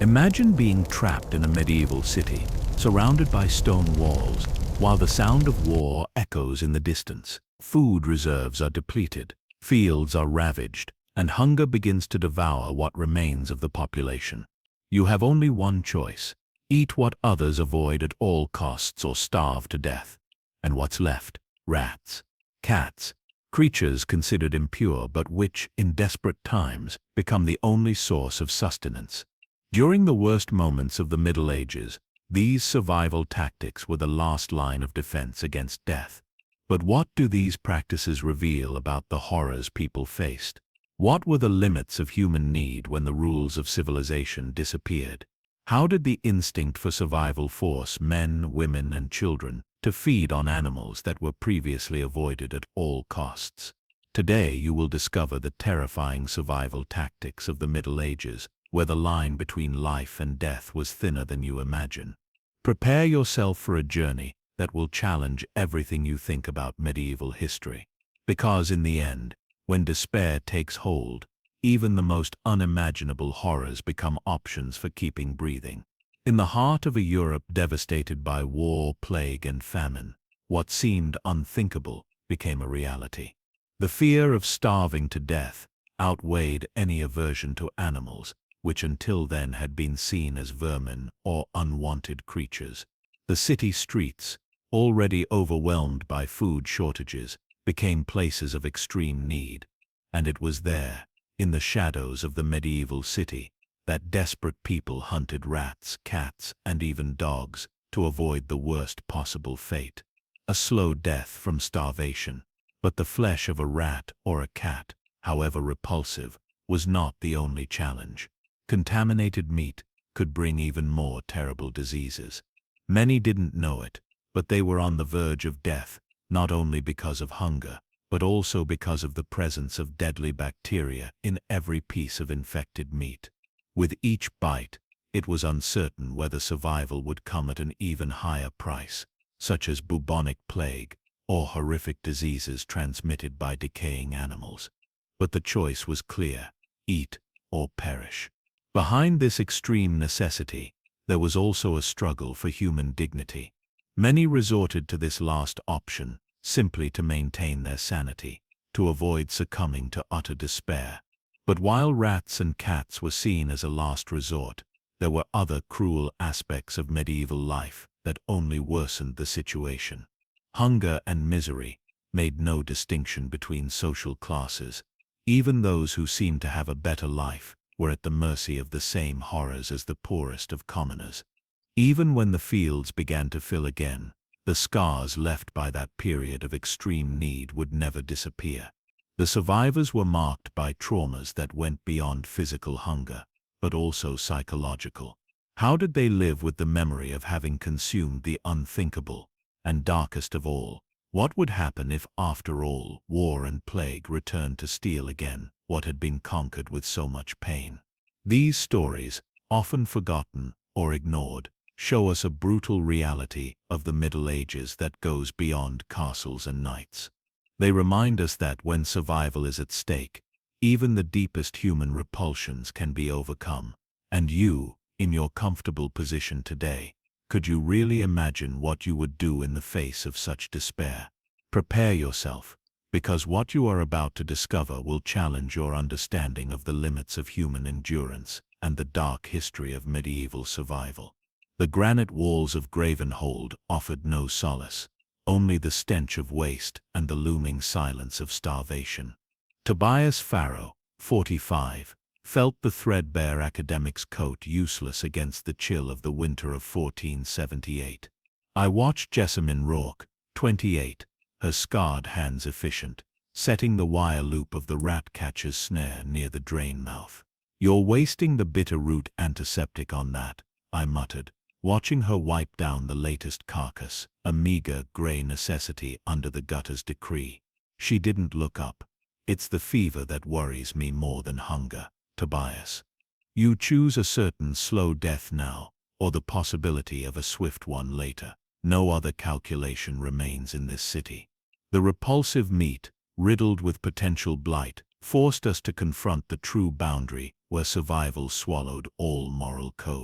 Imagine being trapped in a medieval city, surrounded by stone walls, while the sound of war echoes in the distance. Food reserves are depleted, fields are ravaged, and hunger begins to devour what remains of the population. You have only one choice: eat what others avoid at all costs or starve to death. And what's left? Rats, cats, creatures considered impure but which, in desperate times, become the only source of sustenance. During the worst moments of the Middle Ages, these survival tactics were the last line of defense against death. But what do these practices reveal about the horrors people faced? What were the limits of human need when the rules of civilization disappeared? How did the instinct for survival force men, women, and children to feed on animals that were previously avoided at all costs? Today you will discover the terrifying survival tactics of the Middle Ages, where the line between life and death was thinner than you imagine. Prepare yourself for a journey that will challenge everything you think about medieval history. Because in the end, when despair takes hold, even the most unimaginable horrors become options for keeping breathing. In the heart of a Europe devastated by war, plague, and famine, what seemed unthinkable became a reality. The fear of starving to death outweighed any aversion to animals, which until then had been seen as vermin or unwanted creatures. The city streets, already overwhelmed by food shortages, became places of extreme need. And it was there, in the shadows of the medieval city, that desperate people hunted rats, cats, and even dogs to avoid the worst possible fate: a slow death from starvation. But the flesh of a rat or a cat, however repulsive, was not the only challenge. Contaminated meat could bring even more terrible diseases. Many didn't know it, but they were on the verge of death, not only because of hunger, but also because of the presence of deadly bacteria in every piece of infected meat. With each bite, it was uncertain whether survival would come at an even higher price, such as bubonic plague or horrific diseases transmitted by decaying animals. But the choice was clear: eat or perish. Behind this extreme necessity, there was also a struggle for human dignity. Many resorted to this last option simply to maintain their sanity, to avoid succumbing to utter despair. But while rats and cats were seen as a last resort, there were other cruel aspects of medieval life that only worsened the situation. Hunger and misery made no distinction between social classes. Even those who seemed to have a better life were at the mercy of the same horrors as the poorest of commoners. Even when the fields began to fill again, the scars left by that period of extreme need would never disappear. The survivors were marked by traumas that went beyond physical hunger, but also psychological. How did they live with the memory of having consumed the unthinkable? And darkest of all, what would happen if, after all, war and plague returned to steal again what had been conquered with so much pain? These stories, often forgotten or ignored, show us a brutal reality of the Middle Ages that goes beyond castles and knights. They remind us that when survival is at stake, even the deepest human repulsions can be overcome. And you, in your comfortable position today, could you really imagine what you would do in the face of such despair? Prepare yourself, because what you are about to discover will challenge your understanding of the limits of human endurance and the dark history of medieval survival. The granite walls of Gravenhold offered no solace, only the stench of waste and the looming silence of starvation. Tobias Farrow, 45, felt the threadbare academic's coat useless against the chill of the winter of 1478. I watched Jessamine Rourke, 28, her scarred hands efficient, setting the wire loop of the rat-catcher's snare near the drain mouth. "You're wasting the bitter root antiseptic on that," I muttered, watching her wipe down the latest carcass, a meager grey necessity under the gutter's decree. She didn't look up. "It's the fever that worries me more than hunger, Tobias. You choose a certain slow death now, or the possibility of a swift one later. No other calculation remains in this city." The repulsive meat, riddled with potential blight, forced us to confront the true boundary where survival swallowed all moral code.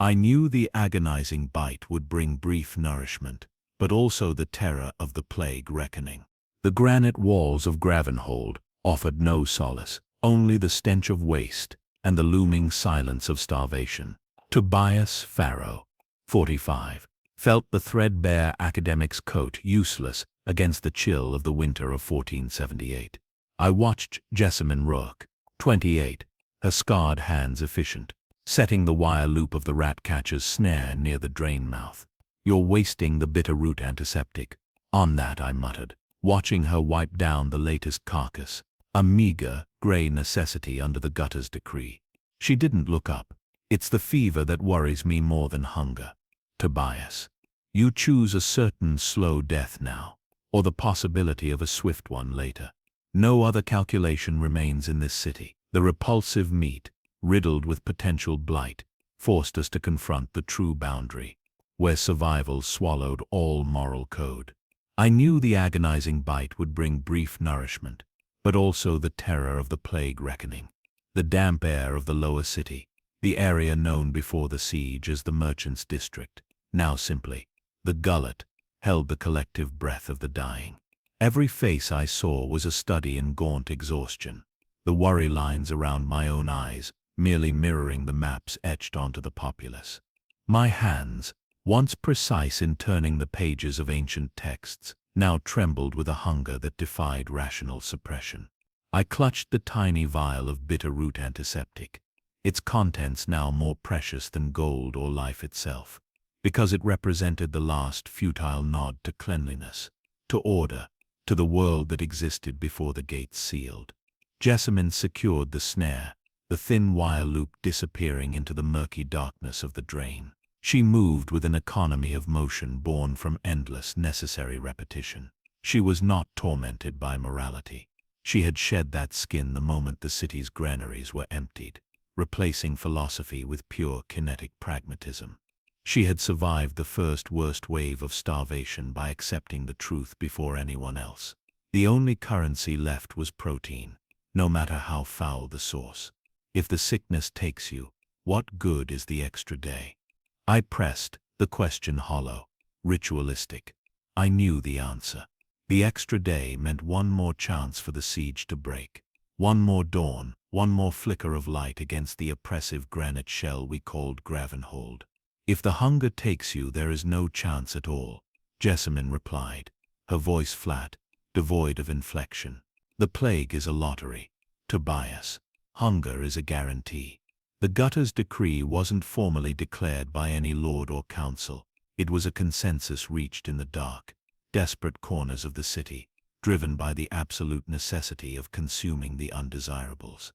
I knew the agonizing bite would bring brief nourishment, but also the terror of the plague reckoning. The granite walls of Gravenhold offered no solace, only the stench of waste and the looming silence of starvation. Tobias Farrow, 45, felt the threadbare academic's coat useless against the chill of the winter of 1478. I watched Jessamine Rourke, 28, her scarred hands efficient, setting the wire loop of the rat-catcher's snare near the drain mouth. "You're wasting the bitter root antiseptic." "On that," I muttered, watching her wipe down the latest carcass, a meager, grey necessity under the gutter's decree. She didn't look up. "It's the fever that worries me more than hunger. Tobias, you choose a certain slow death now, or the possibility of a swift one later. No other calculation remains in this city. The repulsive meat, riddled with potential blight, forced us to confront the true boundary, where survival swallowed all moral code. I knew the agonizing bite would bring brief nourishment, but also the terror of the plague reckoning. The damp air of the lower city, the area known before the siege as the Merchants' District, now simply the Gullet, held the collective breath of the dying. Every face I saw was a study in gaunt exhaustion, the worry lines around my own eyes merely mirroring the maps etched onto the populace. My hands, once precise in turning the pages of ancient texts, now trembled with a hunger that defied rational suppression. I clutched the tiny vial of bitter root antiseptic, its contents now more precious than gold or life itself, because it represented the last futile nod to cleanliness, to order, to the world that existed before the gates sealed. Jessamine secured the snare, the thin wire loop disappearing into the murky darkness of the drain. She moved with an economy of motion born from endless necessary repetition. She was not tormented by morality. She had shed that skin the moment the city's granaries were emptied, replacing philosophy with pure kinetic pragmatism. She had survived the first worst wave of starvation by accepting the truth before anyone else. The only currency left was protein, no matter how foul the source. If the sickness takes you, what good is the extra day? I pressed, the question hollow, ritualistic. I knew the answer. The extra day meant one more chance for the siege to break. One more dawn, one more flicker of light against the oppressive granite shell we called Gravenhold. "If the hunger takes you, there is no chance at all," Jessamine replied, her voice flat, devoid of inflection. "The plague is a lottery, Tobias. Hunger is a guarantee." The gutter's decree wasn't formally declared by any lord or council. It was a consensus reached in the dark, desperate corners of the city, driven by the absolute necessity of consuming the undesirables.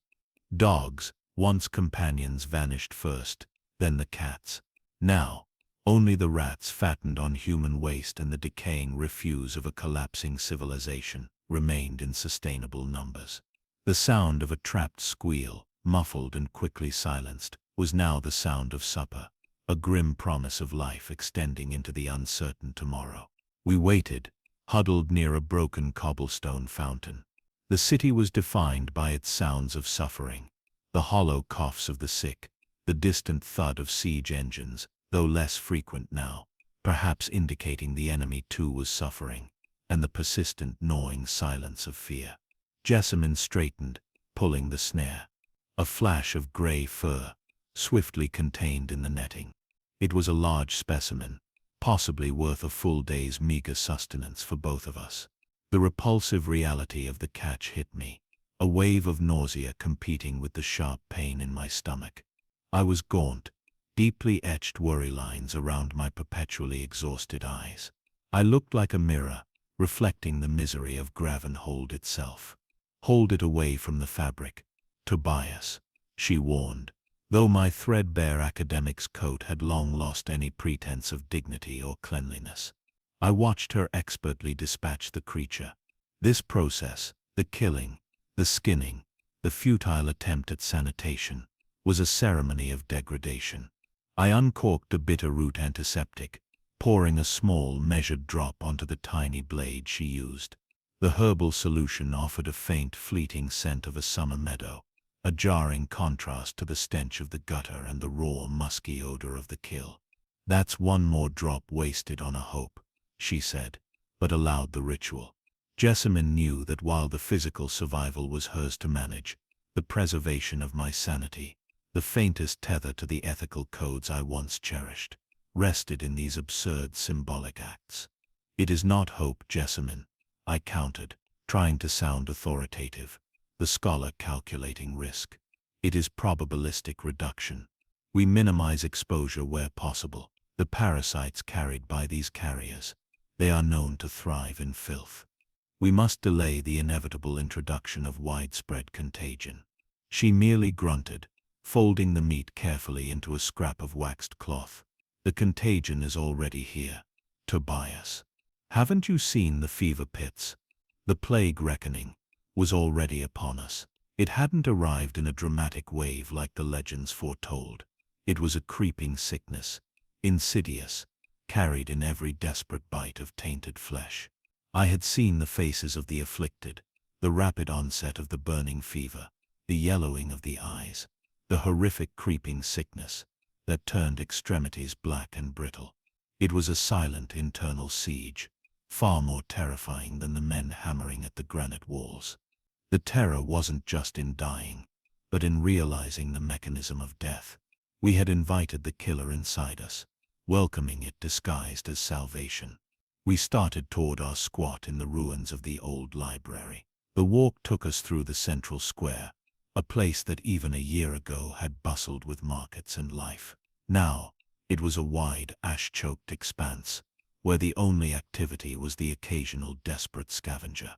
Dogs, once companions, vanished first, then the cats. Now, only the rats, fattened on human waste and the decaying refuse of a collapsing civilization, remained in sustainable numbers. The sound of a trapped squeal, muffled and quickly silenced, was now the sound of supper, a grim promise of life extending into the uncertain tomorrow. We waited, huddled near a broken cobblestone fountain. The city was defined by its sounds of suffering, the hollow coughs of the sick, the distant thud of siege engines, though less frequent now, perhaps indicating the enemy too was suffering, and the persistent gnawing silence of fear. Jessamine straightened, pulling the snare. A flash of grey fur, swiftly contained in the netting. It was a large specimen, possibly worth a full day's meager sustenance for both of us. The repulsive reality of the catch hit me, a wave of nausea competing with the sharp pain in my stomach. I was gaunt, deeply etched worry lines around my perpetually exhausted eyes. I looked like a mirror, reflecting the misery of Gravenhold itself. "Hold it away from the fabric, Tobias," she warned, though my threadbare academic's coat had long lost any pretense of dignity or cleanliness. I watched her expertly dispatch the creature. This process, the killing, the skinning, the futile attempt at sanitation, was a ceremony of degradation. I uncorked a bitter root antiseptic, pouring a small, measured drop onto the tiny blade she used. The herbal solution offered a faint, fleeting scent of a summer meadow, a jarring contrast to the stench of the gutter and the raw, musky odor of the kill. "That's one more drop wasted on a hope," she said, but allowed the ritual. Jessamine knew that while the physical survival was hers to manage, the preservation of my sanity, the faintest tether to the ethical codes I once cherished, rested in these absurd symbolic acts. "It is not hope, Jessamine," I countered, trying to sound authoritative, the scholar calculating risk. "It is probabilistic reduction. We minimize exposure where possible. The parasites carried by these carriers, they are known to thrive in filth. We must delay the inevitable introduction of widespread contagion." She merely grunted, folding the meat carefully into a scrap of waxed cloth. "The contagion is already here, Tobias. Haven't you seen the fever pits? The plague reckoning was already upon us. It hadn't arrived in a dramatic wave like the legends foretold. It was a creeping sickness, insidious, carried in every desperate bite of tainted flesh. I had seen the faces of the afflicted, the rapid onset of the burning fever, the yellowing of the eyes, the horrific creeping sickness that turned extremities black and brittle. It was a silent internal siege, far more terrifying than the men hammering at the granite walls. The terror wasn't just in dying, but in realizing the mechanism of death. We had invited the killer inside us, welcoming it disguised as salvation. We started toward our squat in the ruins of the old library. The walk took us through the central square, a place that even a year ago had bustled with markets and life. Now, it was a wide, ash-choked expanse, where the only activity was the occasional desperate scavenger.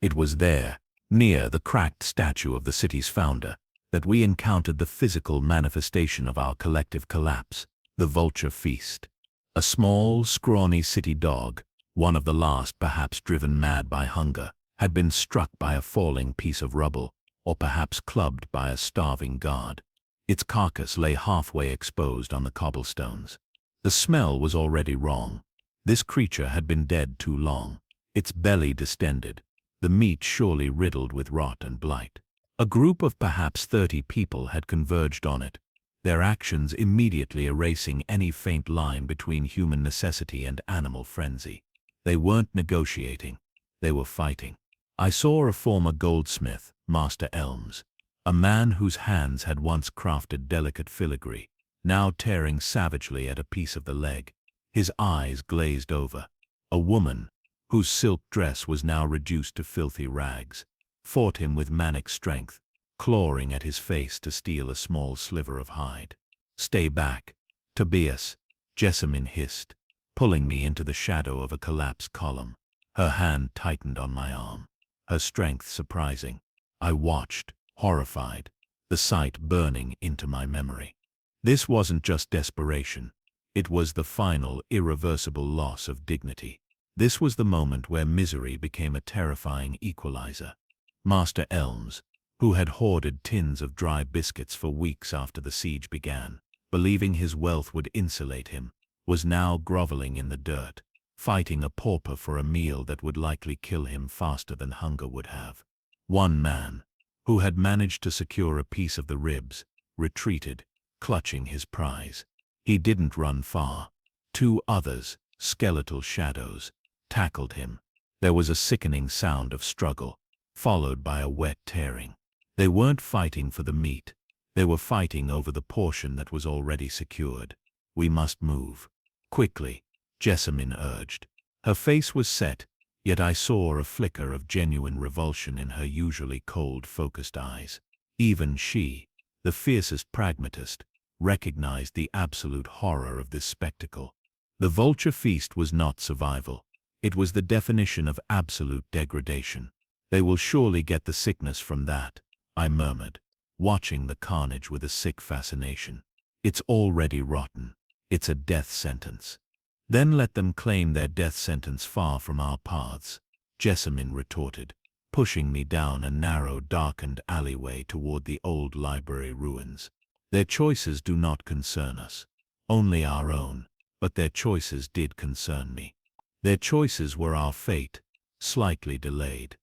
It was there, near the cracked statue of the city's founder, that we encountered the physical manifestation of our collective collapse, the vulture feast. A small, scrawny city dog, one of the last perhaps driven mad by hunger, had been struck by a falling piece of rubble, or perhaps clubbed by a starving guard. Its carcass lay halfway exposed on the cobblestones. The smell was already wrong. This creature had been dead too long, its belly distended, the meat surely riddled with rot and blight. A group of perhaps 30 people had converged on it, their actions immediately erasing any faint line between human necessity and animal frenzy. They weren't negotiating, they were fighting. I saw a former goldsmith, Master Elms, a man whose hands had once crafted delicate filigree, now tearing savagely at a piece of the leg, his eyes glazed over. A woman, whose silk dress was now reduced to filthy rags, fought him with manic strength, clawing at his face to steal a small sliver of hide. "Stay back, Tobias," Jessamine hissed, pulling me into the shadow of a collapsed column. Her hand tightened on my arm, her strength surprising. I watched, horrified, the sight burning into my memory. This wasn't just desperation. It was the final, irreversible loss of dignity. This was the moment where misery became a terrifying equalizer. Master Elms, who had hoarded tins of dry biscuits for weeks after the siege began, believing his wealth would insulate him, was now groveling in the dirt, fighting a pauper for a meal that would likely kill him faster than hunger would have. One man, who had managed to secure a piece of the ribs, retreated, clutching his prize. He didn't run far. 2 others, skeletal shadows, tackled him. There was a sickening sound of struggle, followed by a wet tearing. They weren't fighting for the meat. They were fighting over the portion that was already secured. "We must move. Quickly," Jessamine urged. Her face was set, yet I saw a flicker of genuine revulsion in her usually cold, focused eyes. Even she, the fiercest pragmatist, recognized the absolute horror of this spectacle. The vulture feast was not survival. It was the definition of absolute degradation. "They will surely get the sickness from that," I murmured, watching the carnage with a sick fascination. "It's already rotten. It's a death sentence." "Then let them claim their death sentence far from our paths," Jessamine retorted, pushing me down a narrow, darkened alleyway toward the old library ruins. "Their choices do not concern us, only our own, but their choices did concern me. Their choices were our fate, slightly delayed.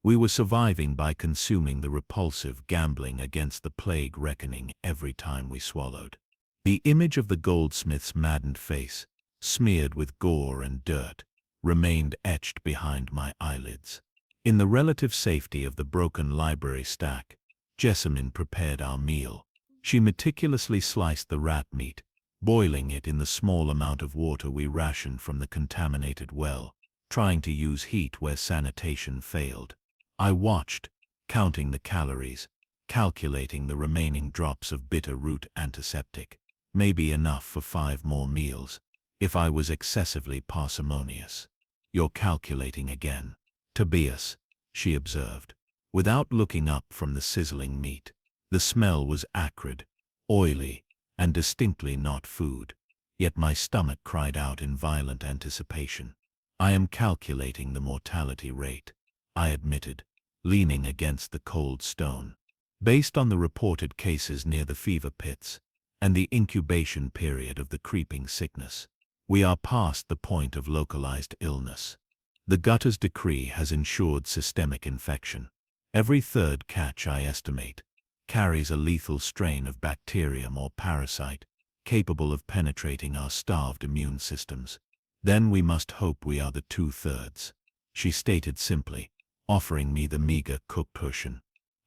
We were surviving by consuming the repulsive, gambling against the plague reckoning every time we swallowed. The image of the goldsmith's maddened face, smeared with gore and dirt, remained etched behind my eyelids. In the relative safety of the broken library stack, Jessamine prepared our meal. She meticulously sliced the rat meat, boiling it in the small amount of water we rationed from the contaminated well, trying to use heat where sanitation failed. I watched, counting the calories, calculating the remaining drops of bitter root antiseptic, maybe enough for 5 more meals, if I was excessively parsimonious. "You're calculating again, Tobias," she observed, without looking up from the sizzling meat. The smell was acrid, oily, and distinctly not food, yet my stomach cried out in violent anticipation. "I am calculating the mortality rate," I admitted, leaning against the cold stone. "Based on the reported cases near the fever pits, and the incubation period of the creeping sickness, we are past the point of localized illness. The gutter's decree has ensured systemic infection. Every 3rd catch, I estimate, carries a lethal strain of bacterium or parasite capable of penetrating our starved immune systems. Then we must hope we are the 2/3, she stated simply, offering me the meager cooked portion.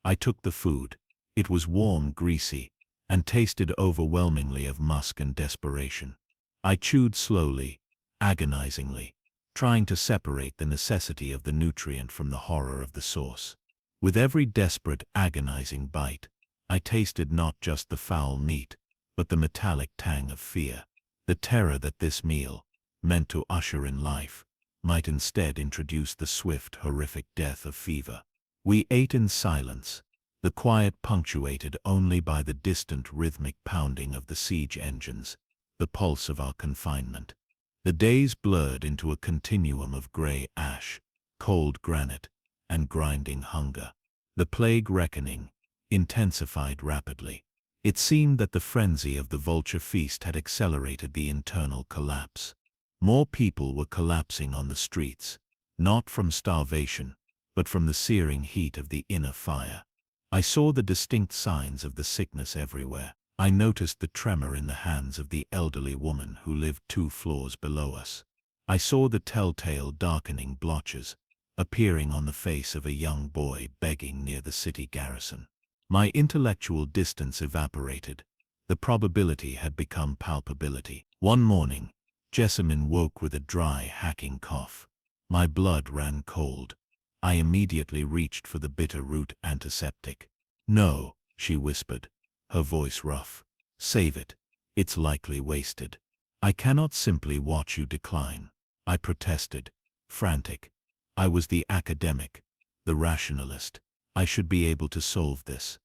I took the food. It was warm, greasy, and tasted overwhelmingly of musk and desperation. I chewed slowly, agonizingly, trying to separate the necessity of the nutrient from the horror of the source. With every desperate, agonizing bite, I tasted not just the foul meat, but the metallic tang of fear, the terror that this meal, meant to usher in life, might instead introduce the swift, horrific death of fever. We ate in silence, the quiet punctuated only by the distant rhythmic pounding of the siege engines, the pulse of our confinement. The days blurred into a continuum of gray ash, cold granite, and grinding hunger. The plague reckoning intensified rapidly. It seemed that the frenzy of the vulture feast had accelerated the internal collapse. More people were collapsing on the streets, not from starvation, but from the searing heat of the inner fire. I saw the distinct signs of the sickness everywhere. I noticed the tremor in the hands of the elderly woman who lived 2 floors below us. I saw the telltale darkening blotches appearing on the face of a young boy begging near the city garrison. My intellectual distance evaporated. The probability had become palpability. One morning, Jessamine woke with a dry, hacking cough. My blood ran cold. I immediately reached for the bitter root antiseptic. "No," she whispered, her voice rough. "Save it. It's likely wasted." "I cannot simply watch you decline," I protested, frantic. I was the academic, the rationalist. I should be able to solve this.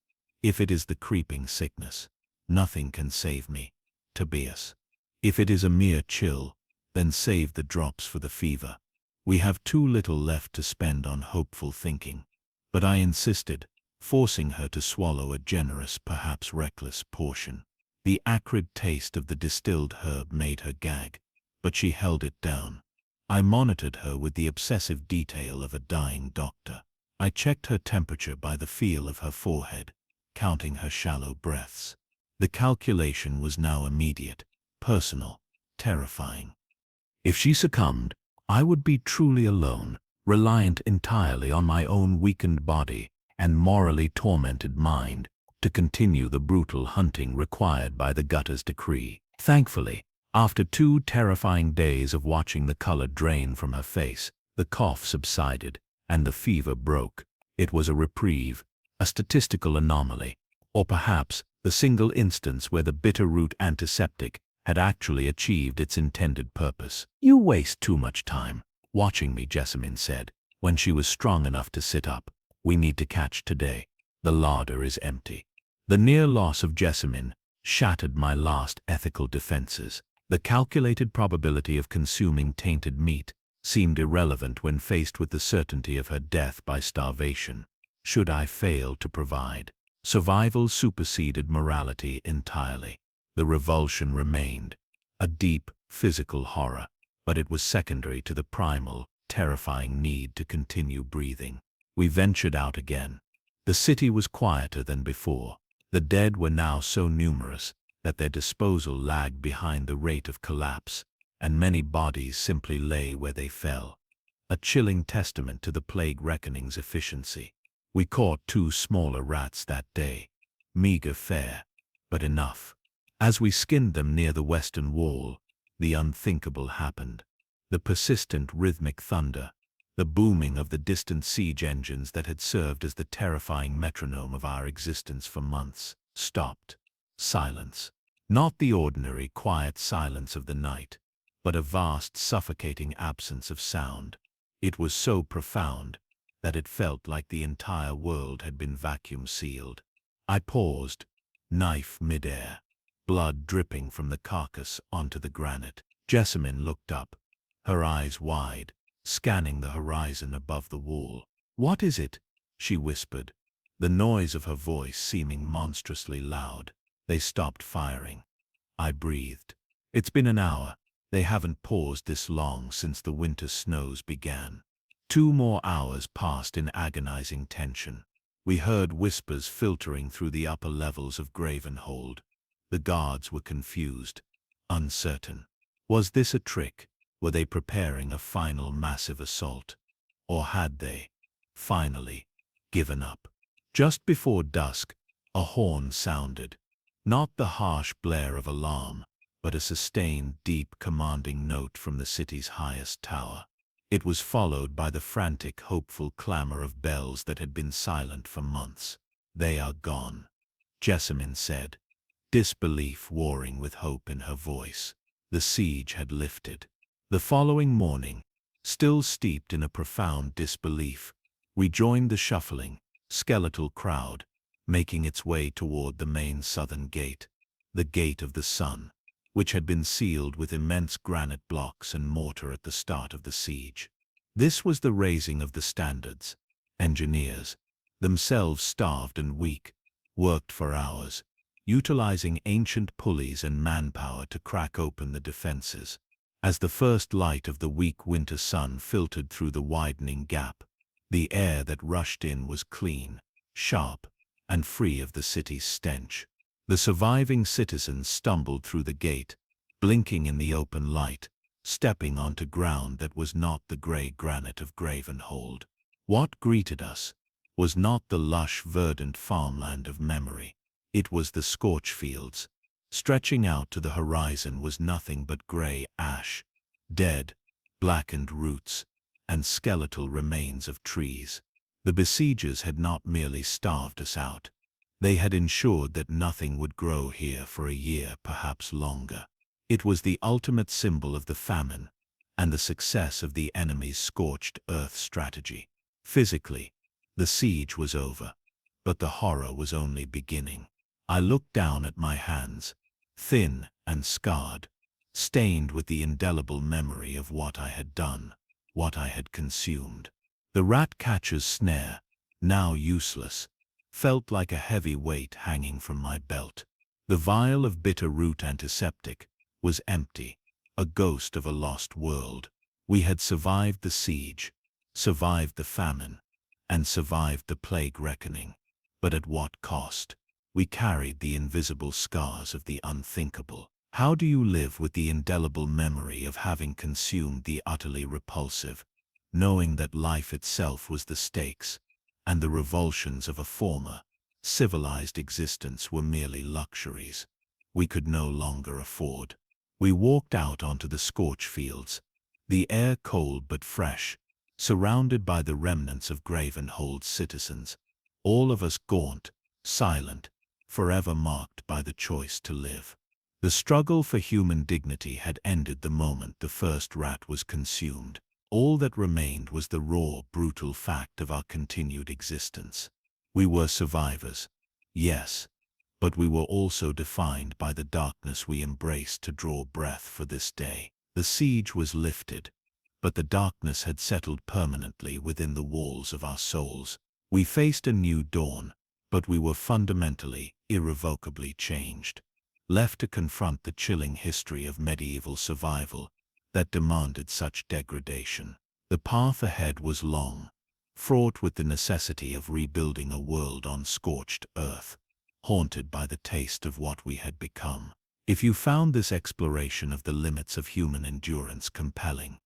If it is the creeping sickness, nothing can save me, Tobias. If it is a mere chill, then save the drops for the fever. We have too little left to spend on hopeful thinking. But I insisted, forcing her to swallow a generous, perhaps reckless portion. The acrid taste of the distilled herb made her gag, but she held it down. I monitored her with the obsessive detail of a dying doctor. I checked her temperature by the feel of her forehead, counting her shallow breaths. The calculation was now immediate, personal, terrifying. If she succumbed, I would be truly alone, reliant entirely on my own weakened body and morally tormented mind to continue the brutal hunting required by the gutter's decree. Thankfully, after 2 terrifying days of watching the color drain from her face, the cough subsided and the fever broke. It was a reprieve, a statistical anomaly, or perhaps the single instance where the bitter root antiseptic had actually achieved its intended purpose. "You waste too much time watching me," Jessamine said, when she was strong enough to sit up. "We need to catch today. The larder is empty." The near loss of Jessamine shattered my last ethical defenses. The calculated probability of consuming tainted meat seemed irrelevant when faced with the certainty of her death by starvation. Should I fail to provide, survival superseded morality entirely. The revulsion remained, a deep, physical horror, but it was secondary to the primal, terrifying need to continue breathing. We ventured out again. The city was quieter than before. The dead were now so numerous that their disposal lagged behind the rate of collapse, and many bodies simply lay where they fell. A chilling testament to the plague reckoning's efficiency. We caught 2 smaller rats that day. Meager fare, but enough. As we skinned them near the western wall, the unthinkable happened. The persistent rhythmic thunder, the booming of the distant siege engines that had served as the terrifying metronome of our existence for months, stopped. Silence. Not the ordinary quiet silence of the night, but a vast suffocating absence of sound. It was so profound that it felt like the entire world had been vacuum-sealed. I paused, knife mid-air, blood dripping from the carcass onto the granite. Jessamine looked up, her eyes wide, scanning the horizon above the wall. "What is it?" she whispered, the noise of her voice seeming monstrously loud. "They stopped firing." I breathed. "It's been an hour. They haven't paused this long since the winter snows began." 2 more hours passed in agonizing tension. We heard whispers filtering through the upper levels of Gravenhold. The guards were confused, uncertain. Was this a trick? Were they preparing a final massive assault? Or had they, finally, given up? Just before dusk, a horn sounded. Not the harsh blare of alarm, but a sustained, deep, commanding note from the city's highest tower. It was followed by the frantic, hopeful clamor of bells that had been silent for months. "They are gone," Jessamine said, disbelief warring with hope in her voice. The siege had lifted. The following morning, still steeped in a profound disbelief, we joined the shuffling, skeletal crowd, making its way toward the main southern gate, the Gate of the Sun, which had been sealed with immense granite blocks and mortar at the start of the siege. This was the raising of the standards. Engineers, themselves starved and weak, worked for hours, utilizing ancient pulleys and manpower to crack open the defenses. As the first light of the weak winter sun filtered through the widening gap, the air that rushed in was clean, sharp, and free of the city's stench. The surviving citizens stumbled through the gate, blinking in the open light, stepping onto ground that was not the grey granite of Gravenhold. What greeted us was not the lush, verdant farmland of memory. It was the scorch fields. Stretching out to the horizon was nothing but grey ash, dead, blackened roots, and skeletal remains of trees. The besiegers had not merely starved us out. They had ensured that nothing would grow here for a year, perhaps longer. It was the ultimate symbol of the famine and the success of the enemy's scorched earth strategy. Physically, the siege was over, but the horror was only beginning. I looked down at my hands, thin and scarred, stained with the indelible memory of what I had done, what I had consumed. The rat-catcher's snare, now useless, felt like a heavy weight hanging from my belt. The vial of bitter root antiseptic was empty, a ghost of a lost world. We had survived the siege, survived the famine, and survived the plague reckoning. But at what cost? We carried the invisible scars of the unthinkable. How do you live with the indelible memory of having consumed the utterly repulsive, knowing that life itself was the stakes, and the revulsions of a former, civilized existence were merely luxuries we could no longer afford? We walked out onto the scorch fields, the air cold but fresh, surrounded by the remnants of Gravenhold's citizens, all of us gaunt, silent, forever marked by the choice to live. The struggle for human dignity had ended the moment the first rat was consumed. All that remained was the raw, brutal fact of our continued existence. We were survivors, yes, but we were also defined by the darkness we embraced to draw breath for this day. The siege was lifted, but the darkness had settled permanently within the walls of our souls. We faced a new dawn, but we were fundamentally, irrevocably changed, left to confront the chilling history of medieval survival that demanded such degradation. The path ahead was long, fraught with the necessity of rebuilding a world on scorched earth, haunted by the taste of what we had become. If you found this exploration of the limits of human endurance compelling,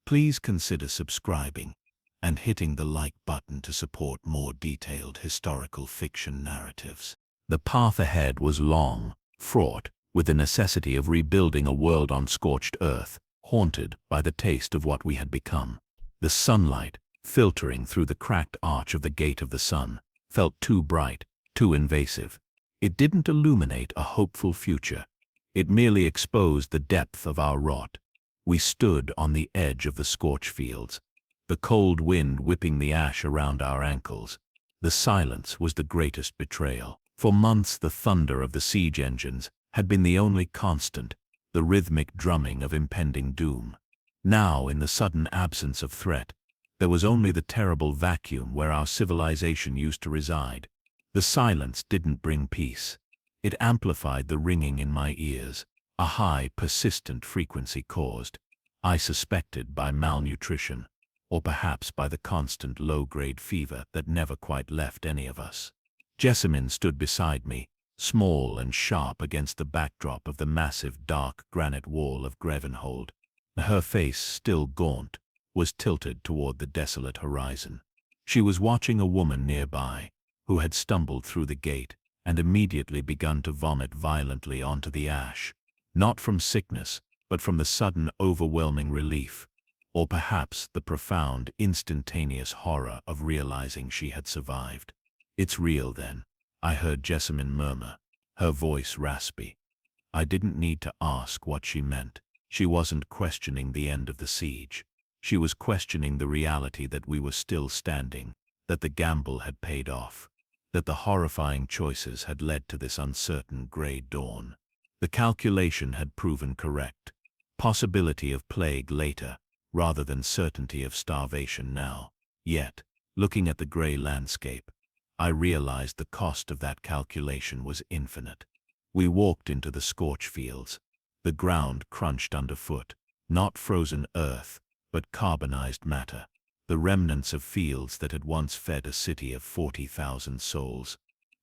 please consider subscribing and hitting the like button to support more detailed historical fiction narratives. The path ahead was long, fraught with the necessity of rebuilding a world on scorched earth, haunted by the taste of what we had become. The sunlight, filtering through the cracked arch of the Gate of the Sun, felt too bright, too invasive. It didn't illuminate a hopeful future. It merely exposed the depth of our rot. We stood on the edge of the scorch fields, the cold wind whipping the ash around our ankles. The silence was the greatest betrayal. For months the thunder of the siege engines had been the only constant, the rhythmic drumming of impending doom. Now, in the sudden absence of threat, there was only the terrible vacuum where our civilization used to reside. The silence didn't bring peace. It amplified the ringing in my ears, a high, persistent frequency caused, I suspected, by malnutrition, or perhaps by the constant low-grade fever that never quite left any of us. Jessamine stood beside me, small and sharp against the backdrop of the massive dark granite wall of Grevenhold. Her face, still gaunt, was tilted toward the desolate horizon. She was watching a woman nearby, who had stumbled through the gate and immediately begun to vomit violently onto the ash, not from sickness, but from the sudden overwhelming relief, or perhaps the profound, instantaneous horror of realizing she had survived. "It's real, then," I heard Jessamine murmur, her voice raspy. I didn't need to ask what she meant. She wasn't questioning the end of the siege. She was questioning the reality that we were still standing, that the gamble had paid off, that the horrifying choices had led to this uncertain gray dawn. The calculation had proven correct. Possibility of plague later, rather than certainty of starvation now. Yet, looking at the gray landscape, I realized the cost of that calculation was infinite. We walked into the scorch fields. The ground crunched underfoot, not frozen earth, but carbonized matter, the remnants of fields that had once fed a city of 40,000 souls.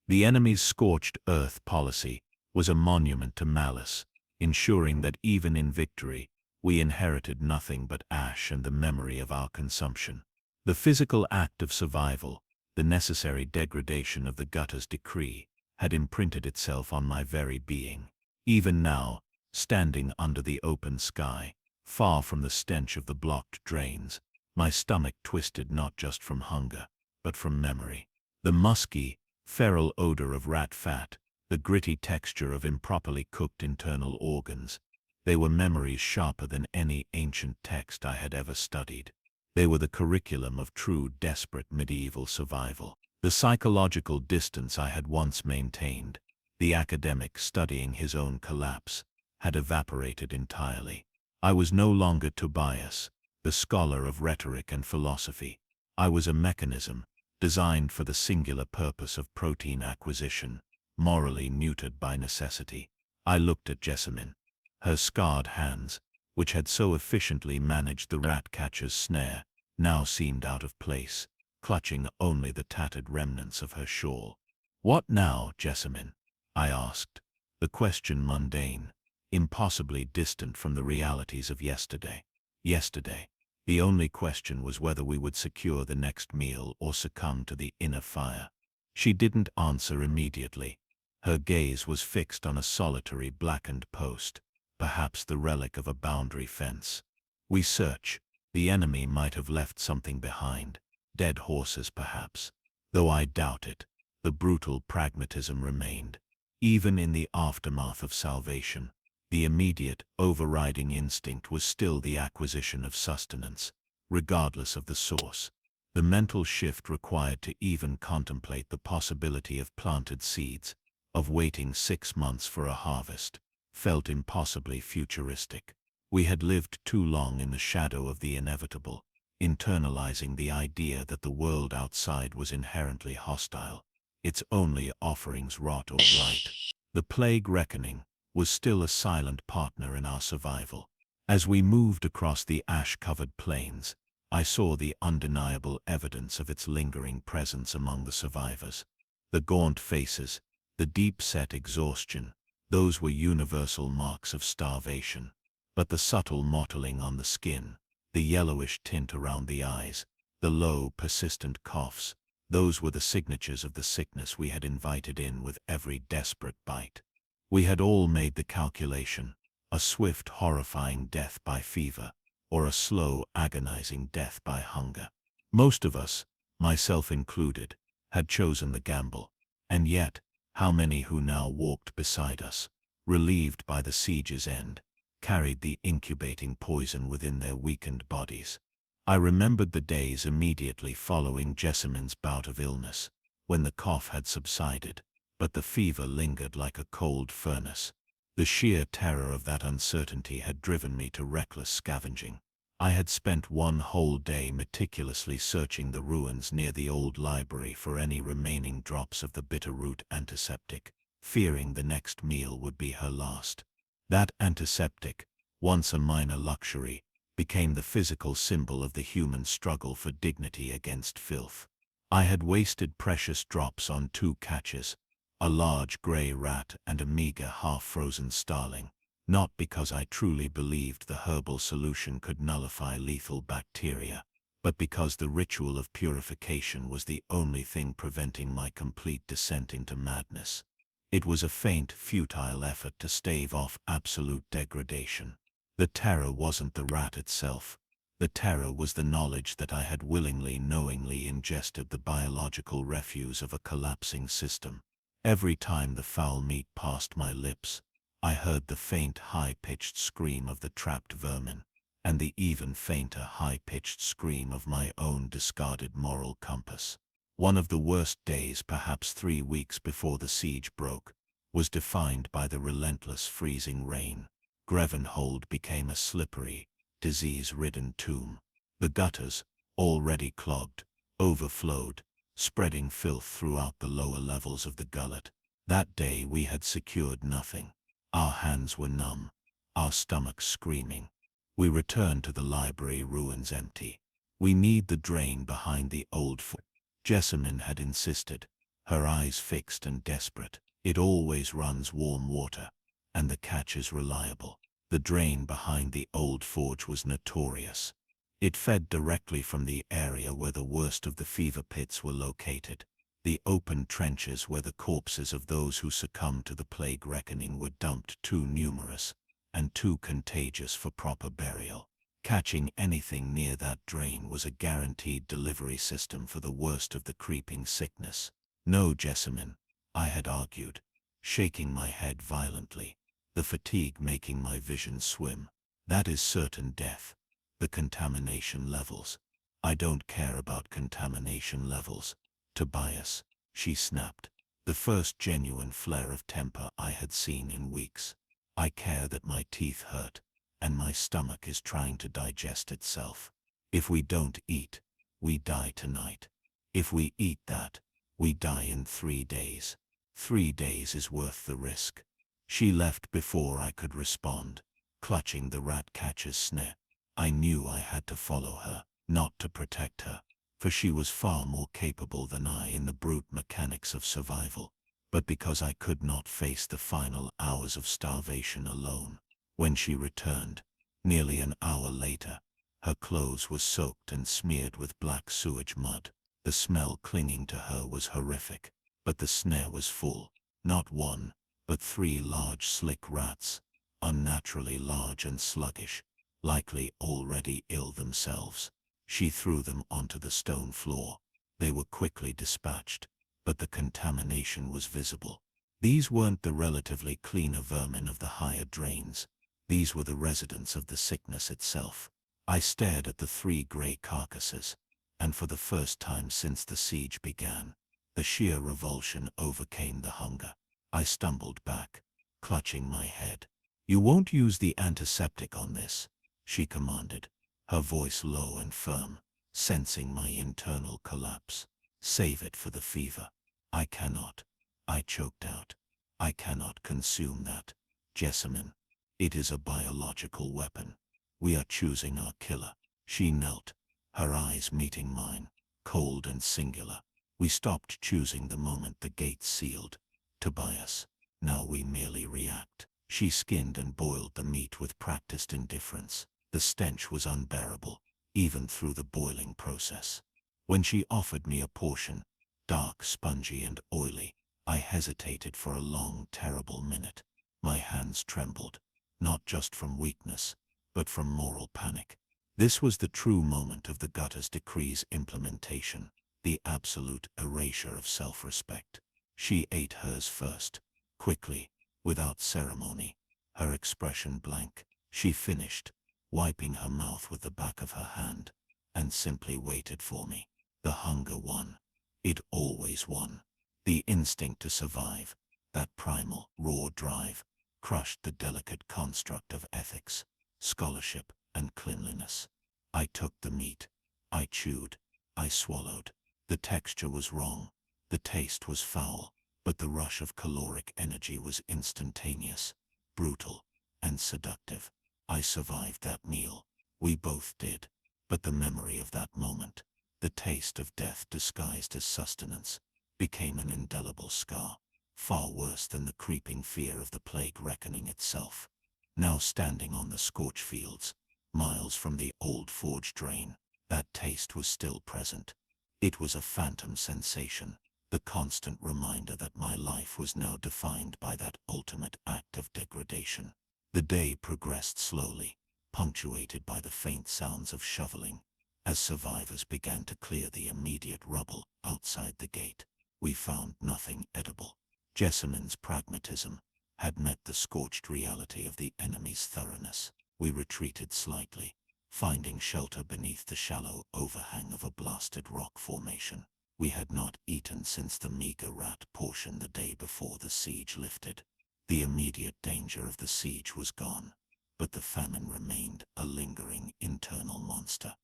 The enemy's scorched earth policy was a monument to malice, ensuring that even in victory, we inherited nothing but ash and the memory of our consumption. The physical act of survival, the necessary degradation of the gutter's decree, had imprinted itself on my very being. Even now, standing under the open sky, far from the stench of the blocked drains, my stomach twisted not just from hunger, but from memory. The musky, feral odor of rat fat, the gritty texture of improperly cooked internal organs, they were memories sharper than any ancient text I had ever studied. They were the curriculum of true, desperate medieval survival. The psychological distance I had once maintained, the academic studying his own collapse, had evaporated entirely. I was no longer Tobias, the scholar of rhetoric and philosophy. I was a mechanism, designed for the singular purpose of protein acquisition, morally neutered by necessity. I looked at Jessamine. Her scarred hands, which had so efficiently managed the rat-catcher's snare, now seemed out of place, clutching only the tattered remnants of her shawl. "What now, Jessamine?" I asked, the question mundane, impossibly distant from the realities of yesterday. Yesterday, the only question was whether we would secure the next meal or succumb to the inner fire. She didn't answer immediately. Her gaze was fixed on a solitary blackened post, perhaps the relic of a boundary fence. We search. The enemy might have left something behind, dead horses perhaps. Though I doubt it, the brutal pragmatism remained. Even in the aftermath of salvation, the immediate, overriding instinct was still the acquisition of sustenance, regardless of the source. The mental shift required to even contemplate the possibility of planted seeds, of waiting 6 months for a harvest, felt impossibly futuristic. We had lived too long in the shadow of the inevitable, internalizing the idea that the world outside was inherently hostile, its only offerings rot or blight. The plague reckoning was still a silent partner in our survival. As we moved across the ash-covered plains, I saw the undeniable evidence of its lingering presence among the survivors. The gaunt faces, the deep-set exhaustion, those were universal marks of starvation. But the subtle mottling on the skin, the yellowish tint around the eyes, the low, persistent coughs, those were the signatures of the sickness we had invited in with every desperate bite. We had all made the calculation: a swift, horrifying death by fever, or a slow, agonizing death by hunger. Most of us, myself included, had chosen the gamble. And yet, how many who now walked beside us, relieved by the siege's end, carried the incubating poison within their weakened bodies? I remembered the days immediately following Jessamine's bout of illness, when the cough had subsided, but the fever lingered like a cold furnace. The sheer terror of that uncertainty had driven me to reckless scavenging. I had spent one whole day meticulously searching the ruins near the old library for any remaining drops of the bitter-root antiseptic, fearing the next meal would be her last. That antiseptic, once a minor luxury, became the physical symbol of the human struggle for dignity against filth. I had wasted precious drops on 2 catches, a large grey rat and a meager half-frozen starling, not because I truly believed the herbal solution could nullify lethal bacteria, but because the ritual of purification was the only thing preventing my complete descent into madness. It was a faint, futile effort to stave off absolute degradation. The terror wasn't the rat itself. The terror was the knowledge that I had knowingly ingested the biological refuse of a collapsing system. Every time the foul meat passed my lips, I heard the faint, high-pitched scream of the trapped vermin, and the even fainter, high-pitched scream of my own discarded moral compass. One of the worst days, perhaps 3 weeks before the siege broke, was defined by the relentless freezing rain. Grevenhold became a slippery, disease-ridden tomb. The gutters, already clogged, overflowed, spreading filth throughout the lower levels of the gullet. That day we had secured nothing. Our hands were numb, our stomachs screaming. We returned to the library ruins empty. We need the drain behind the old fort. Jessamine had insisted, her eyes fixed and desperate. It always runs warm water, and the catch is reliable. The drain behind the old forge was notorious. It fed directly from the area where the worst of the fever pits were located, the open trenches where the corpses of those who succumbed to the plague reckoning were dumped, too numerous and too contagious for proper burial. Catching anything near that drain was a guaranteed delivery system for the worst of the creeping sickness. No, Jessamine, I had argued, shaking my head violently, the fatigue making my vision swim. That is certain death. The contamination levels. I don't care about contamination levels, Tobias, she snapped, the first genuine flare of temper I had seen in weeks. I care that my teeth hurt, and my stomach is trying to digest itself. If we don't eat, we die tonight. If we eat that, we die in 3 days. 3 days is worth the risk. She left before I could respond, clutching the rat catcher's snare. I knew I had to follow her, not to protect her, for she was far more capable than I in the brute mechanics of survival, but because I could not face the final hours of starvation alone. When she returned, nearly an hour later, her clothes were soaked and smeared with black sewage mud. The smell clinging to her was horrific, but the snare was full. Not 1, but 3 large slick rats, unnaturally large and sluggish, likely already ill themselves. She threw them onto the stone floor. They were quickly dispatched, but the contamination was visible. These weren't the relatively cleaner vermin of the higher drains. These were the residents of the sickness itself. I stared at the 3 grey carcasses, and for the first time since the siege began, the sheer revulsion overcame the hunger. I stumbled back, clutching my head. "You won't use the antiseptic on this," she commanded, her voice low and firm, sensing my internal collapse. "Save it for the fever." "I cannot," I choked out. "I cannot consume that, Jessamine. It is a biological weapon. We are choosing our killer." She knelt, her eyes meeting mine, cold and singular. We stopped choosing the moment the gate sealed. Tobias, now we merely react. She skinned and boiled the meat with practiced indifference. The stench was unbearable, even through the boiling process. When she offered me a portion, dark, spongy and oily, I hesitated for a long, terrible minute. My hands trembled, not just from weakness, but from moral panic. This was the true moment of the Gutter's decree's implementation, the absolute erasure of self-respect. She ate hers first, quickly, without ceremony, her expression blank. She finished, wiping her mouth with the back of her hand, and simply waited for me. The hunger won. It always won. The instinct to survive, that primal, raw drive, crushed the delicate construct of ethics, scholarship, and cleanliness. I took the meat. I chewed. I swallowed. The texture was wrong. The taste was foul. But the rush of caloric energy was instantaneous, brutal, and seductive. I survived that meal. We both did. But the memory of that moment, the taste of death disguised as sustenance, became an indelible scar, far worse than the creeping fear of the plague reckoning itself. Now standing on the scorch fields, miles from the old forge drain, that taste was still present. It was a phantom sensation, the constant reminder that my life was now defined by that ultimate act of degradation. The day progressed slowly, punctuated by the faint sounds of shoveling. As survivors began to clear the immediate rubble outside the gate, we found nothing edible. Jessamyn's pragmatism had met the scorched reality of the enemy's thoroughness. We retreated slightly, finding shelter beneath the shallow overhang of a blasted rock formation. We had not eaten since the meager rat portion the day before the siege lifted. The immediate danger of the siege was gone, but the famine remained a lingering internal monster.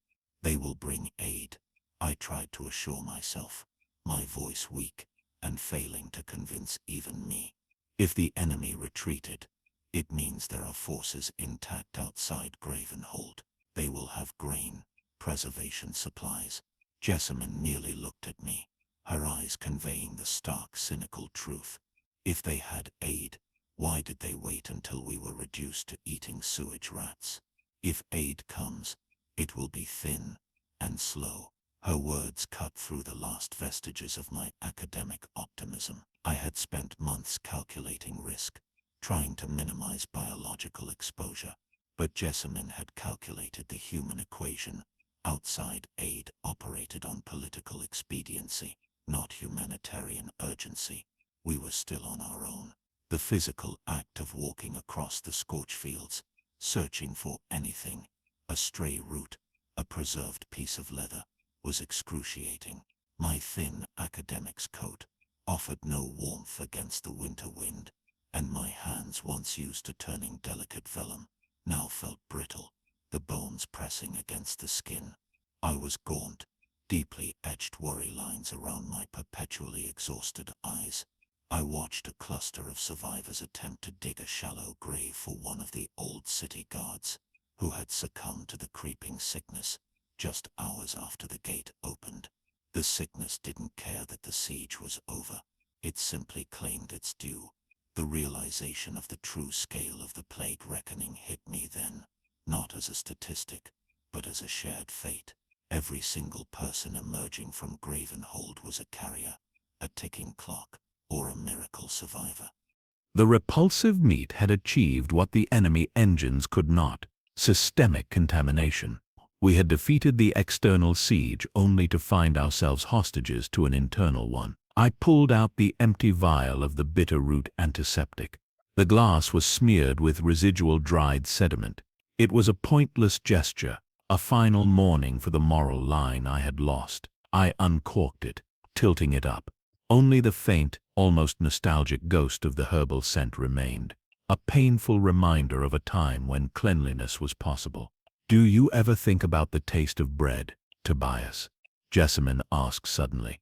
They will bring aid, I tried to assure myself, my voice weak and failing to convince even me. If the enemy retreated, it means there are forces intact outside Gravenhold. They will have grain, preservation supplies. Jessamyn merely looked at me, her eyes conveying the stark, cynical truth. If they had aid, why did they wait until we were reduced to eating sewage rats? If aid comes, it will be thin and slow. Her words cut through the last vestiges of my academic optimism. I had spent months calculating risk, trying to minimize biological exposure, but Jessamyn had calculated the human equation. Outside aid operated on political expediency, not humanitarian urgency. We were still on our own. The physical act of walking across the scorch fields, searching for anything, a stray root, a preserved piece of leather, was excruciating. My thin academic's coat offered no warmth against the winter wind, and my hands, once used to turning delicate vellum, now felt brittle, the bones pressing against the skin. I was gaunt, deeply etched worry lines around my perpetually exhausted eyes. I watched a cluster of survivors attempt to dig a shallow grave for one of the old city guards, who had succumbed to the creeping sickness just hours after the gate opened. The sickness didn't care that the siege was over. It simply claimed its due. The realization of the true scale of the plague reckoning hit me then, not as a statistic, but as a shared fate. Every single person emerging from Gravenhold was a carrier, a ticking clock, or a miracle survivor. The repulsive meat had achieved what the enemy engines could not: systemic contamination. We had defeated the external siege only to find ourselves hostages to an internal one. I pulled out the empty vial of the bitter root antiseptic. The glass was smeared with residual dried sediment. It was a pointless gesture, a final mourning for the moral line I had lost. I uncorked it, tilting it up. Only the faint, almost nostalgic ghost of the herbal scent remained, a painful reminder of a time when cleanliness was possible. "Do you ever think about the taste of bread, Tobias?" Jessamyn asked suddenly,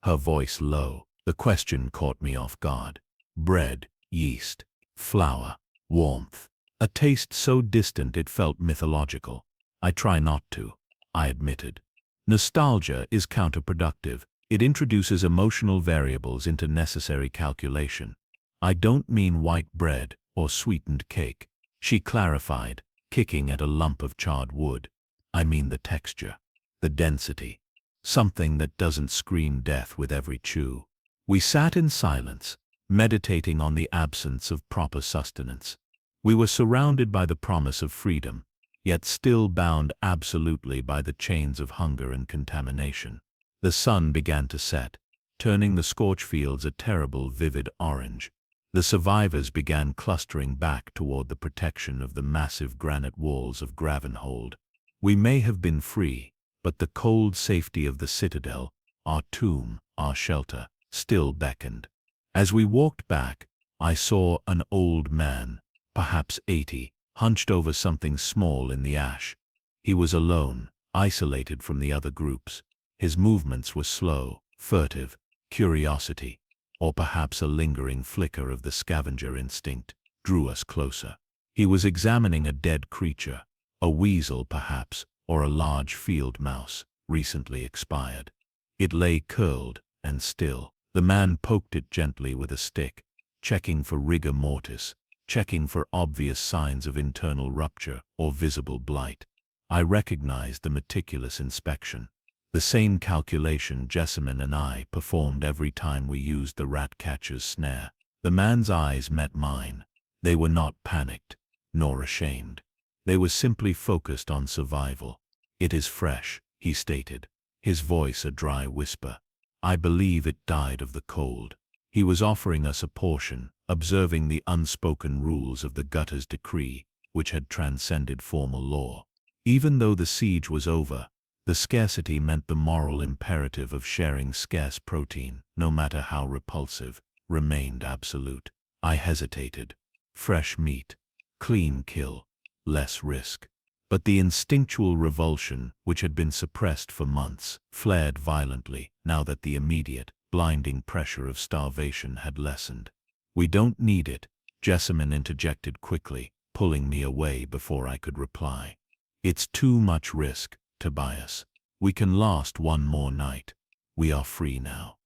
her voice low. The question caught me off guard. Bread, yeast, flour, warmth. A taste so distant it felt mythological. "I try not to," I admitted. Nostalgia is counterproductive. It introduces emotional variables into necessary calculation. I don't mean white bread or sweetened cake, she clarified, kicking at a lump of charred wood. I mean the texture, the density, something that doesn't scream death with every chew. We sat in silence, meditating on the absence of proper sustenance. We were surrounded by the promise of freedom, yet still bound absolutely by the chains of hunger and contamination. The sun began to set, turning the scorched fields a terrible vivid orange. The survivors began clustering back toward the protection of the massive granite walls of Gravenhold. We may have been free, but the cold safety of the citadel, our tomb, our shelter, still beckoned. As we walked back, I saw an old man, perhaps 80, hunched over something small in the ash. He was alone, isolated from the other groups. His movements were slow, furtive. Curiosity, or perhaps a lingering flicker of the scavenger instinct, drew us closer. He was examining a dead creature, a weasel perhaps, or a large field mouse, recently expired. It lay curled and still. The man poked it gently with a stick, checking for rigor mortis, checking for obvious signs of internal rupture or visible blight. I recognized the meticulous inspection, the same calculation Jessamine and I performed every time we used the rat catcher's snare. The man's eyes met mine. They were not panicked, nor ashamed. They were simply focused on survival. "It is fresh," he stated, his voice a dry whisper. "I believe it died of the cold." He was offering us a portion, observing the unspoken rules of the gutter's decree, which had transcended formal law. Even though the siege was over, the scarcity meant the moral imperative of sharing scarce protein, no matter how repulsive, remained absolute. I hesitated. Fresh meat, clean kill, less risk. But the instinctual revulsion, which had been suppressed for months, flared violently now that the immediate, blinding pressure of starvation had lessened. "We don't need it," Jessamine interjected quickly, pulling me away before I could reply. "It's too much risk, Tobias. We can last one more night. We are free now.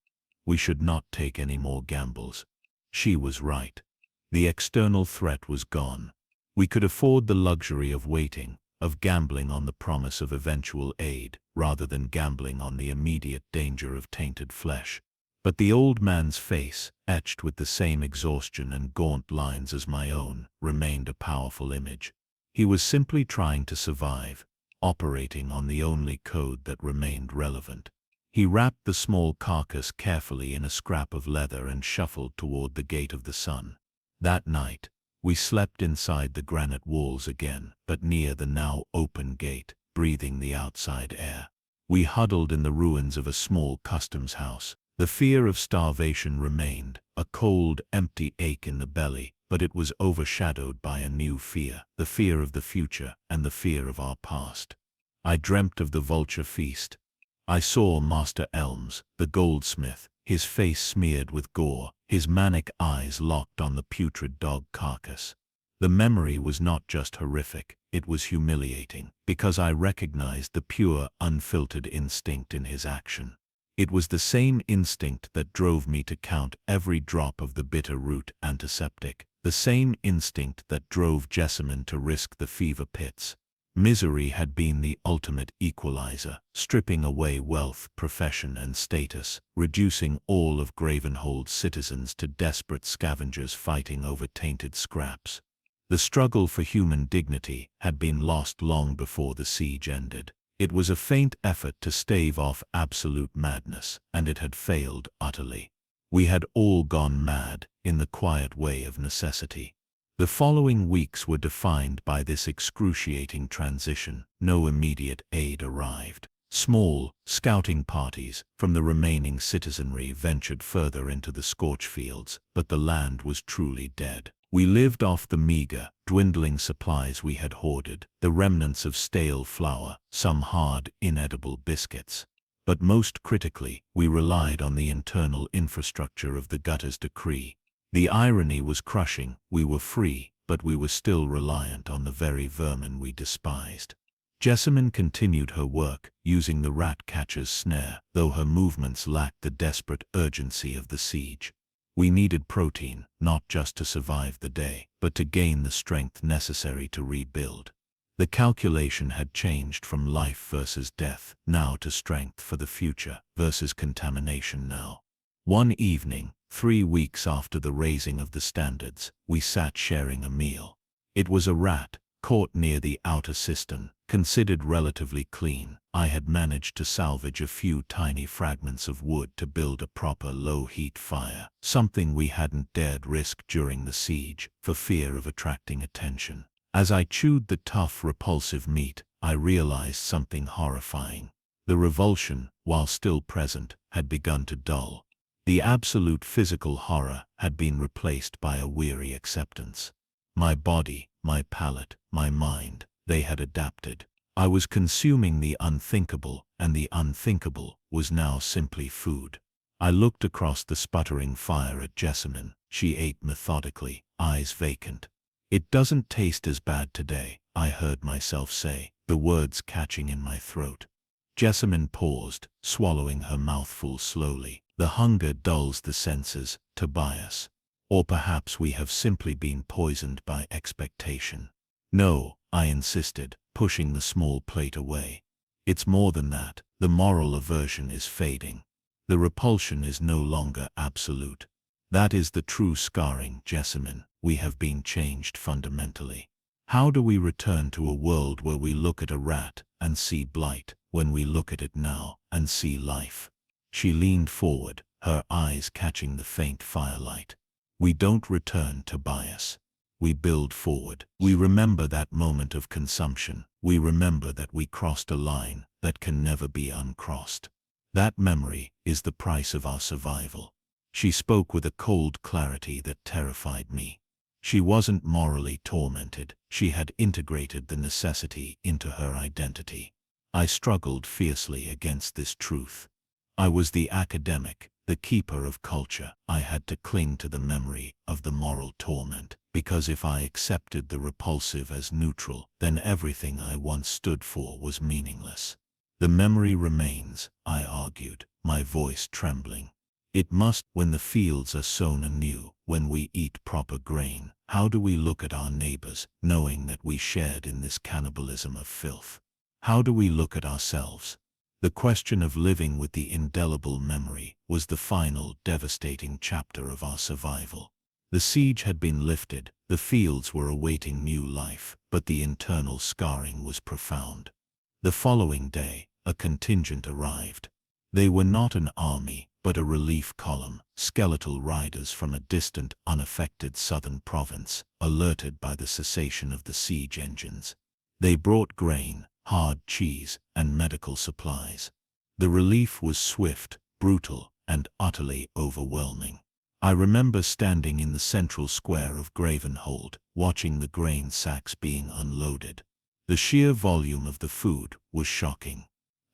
We should not take any more gambles." She was right. The external threat was gone. We could afford the luxury of waiting, of gambling on the promise of eventual aid, rather than gambling on the immediate danger of tainted flesh. But the old man's face, etched with the same exhaustion and gaunt lines as my own, remained a powerful image. He was simply trying to survive, operating on the only code that remained relevant. He wrapped the small carcass carefully in a scrap of leather and shuffled toward the Gate of the Sun. That night, we slept inside the granite walls again, but near the now open gate, breathing the outside air. We huddled in the ruins of a small customs house. The fear of starvation remained, a cold, empty ache in the belly, but it was overshadowed by a new fear, the fear of the future and the fear of our past. I dreamt of the vulture feast. I saw Master Elms, the goldsmith, his face smeared with gore, his manic eyes locked on the putrid dog carcass. The memory was not just horrific, it was humiliating, because I recognized the pure, unfiltered instinct in his action. It was the same instinct that drove me to count every drop of the bitter root antiseptic, the same instinct that drove Jessamine to risk the fever pits. Misery had been the ultimate equalizer, stripping away wealth, profession, and status, reducing all of Gravenhold's citizens to desperate scavengers fighting over tainted scraps. The struggle for human dignity had been lost long before the siege ended. It was a faint effort to stave off absolute madness, and it had failed utterly. We had all gone mad, in the quiet way of necessity. The following weeks were defined by this excruciating transition. No immediate aid arrived. Small, scouting parties from the remaining citizenry ventured further into the scorched fields, but the land was truly dead. We lived off the meager, dwindling supplies we had hoarded, the remnants of stale flour, some hard, inedible biscuits. But most critically, we relied on the internal infrastructure of the gutter's decree. The irony was crushing. We were free, but we were still reliant on the very vermin we despised. Jessamine continued her work, using the rat catcher's snare, though her movements lacked the desperate urgency of the siege. We needed protein, not just to survive the day, but to gain the strength necessary to rebuild. The calculation had changed from life versus death, now to strength for the future, versus contamination now. One evening, 3 weeks after the raising of the standards, we sat sharing a meal. It was a rat, caught near the outer cistern, considered relatively clean. I had managed to salvage a few tiny fragments of wood to build a proper low-heat fire, something we hadn't dared risk during the siege, for fear of attracting attention. As I chewed the tough, repulsive meat, I realized something horrifying. The revulsion, while still present, had begun to dull. The absolute physical horror had been replaced by a weary acceptance. My body, my palate, my mind, they had adapted. I was consuming the unthinkable, and the unthinkable was now simply food. I looked across the sputtering fire at Jessamine. She ate methodically, eyes vacant. "It doesn't taste as bad today," I heard myself say, the words catching in my throat. Jessamine paused, swallowing her mouthful slowly. "The hunger dulls the senses, Tobias. Or perhaps we have simply been poisoned by expectation." "No," I insisted, pushing the small plate away. "It's more than that. The moral aversion is fading. The repulsion is no longer absolute. That is the true scarring, Jessamine. We have been changed fundamentally. How do we return to a world where we look at a rat and see blight, when we look at it now and see life?" She leaned forward, her eyes catching the faint firelight. "We don't return, Tobias. We build forward. We remember that moment of consumption. We remember that we crossed a line that can never be uncrossed. That memory is the price of our survival." She spoke with a cold clarity that terrified me. She wasn't morally tormented. She had integrated the necessity into her identity. I struggled fiercely against this truth. I was the academic, the keeper of culture. I had to cling to the memory of the moral torment, because if I accepted the repulsive as neutral, then everything I once stood for was meaningless. "The memory remains," I argued, my voice trembling. "It must. When the fields are sown anew, when we eat proper grain, how do we look at our neighbors, knowing that we shared in this cannibalism of filth? How do we look at ourselves?" The question of living with the indelible memory was the final, devastating chapter of our survival. The siege had been lifted, the fields were awaiting new life, but the internal scarring was profound. The following day, a contingent arrived. They were not an army, but a relief column, skeletal riders from a distant, unaffected southern province, alerted by the cessation of the siege engines. They brought grain, hard cheese, and medical supplies. The relief was swift, brutal, and utterly overwhelming. I remember standing in the central square of Gravenhold, watching the grain sacks being unloaded. The sheer volume of the food was shocking.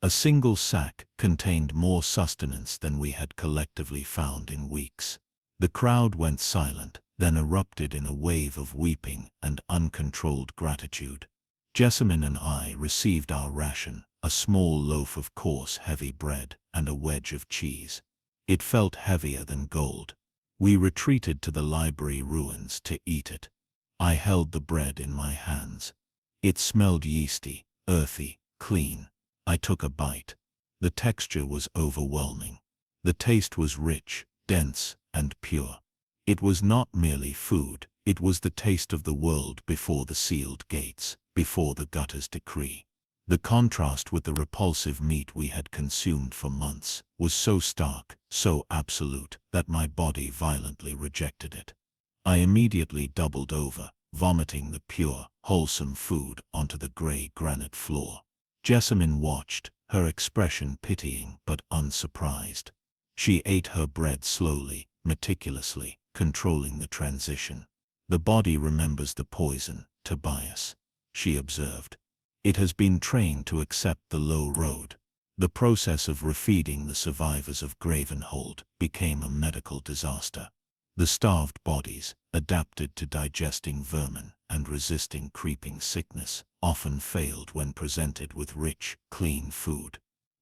A single sack contained more sustenance than we had collectively found in weeks. The crowd went silent, then erupted in a wave of weeping and uncontrolled gratitude. Jessamine and I received our ration, a small loaf of coarse, heavy bread, and a wedge of cheese. It felt heavier than gold. We retreated to the library ruins to eat it. I held the bread in my hands. It smelled yeasty, earthy, clean. I took a bite. The texture was overwhelming. The taste was rich, dense, and pure. It was not merely food, it was the taste of the world before the sealed gates, before the gutter's decree. The contrast with the repulsive meat we had consumed for months was so stark, so absolute, that my body violently rejected it. I immediately doubled over, vomiting the pure, wholesome food onto the gray granite floor. Jessamine watched, her expression pitying but unsurprised. She ate her bread slowly, meticulously, controlling the transition. "The body remembers the poison, Tobias," she observed. "It has been trained to accept the low road." The process of refeeding the survivors of Gravenhold became a medical disaster. The starved bodies, adapted to digesting vermin and resisting creeping sickness, often failed when presented with rich, clean food.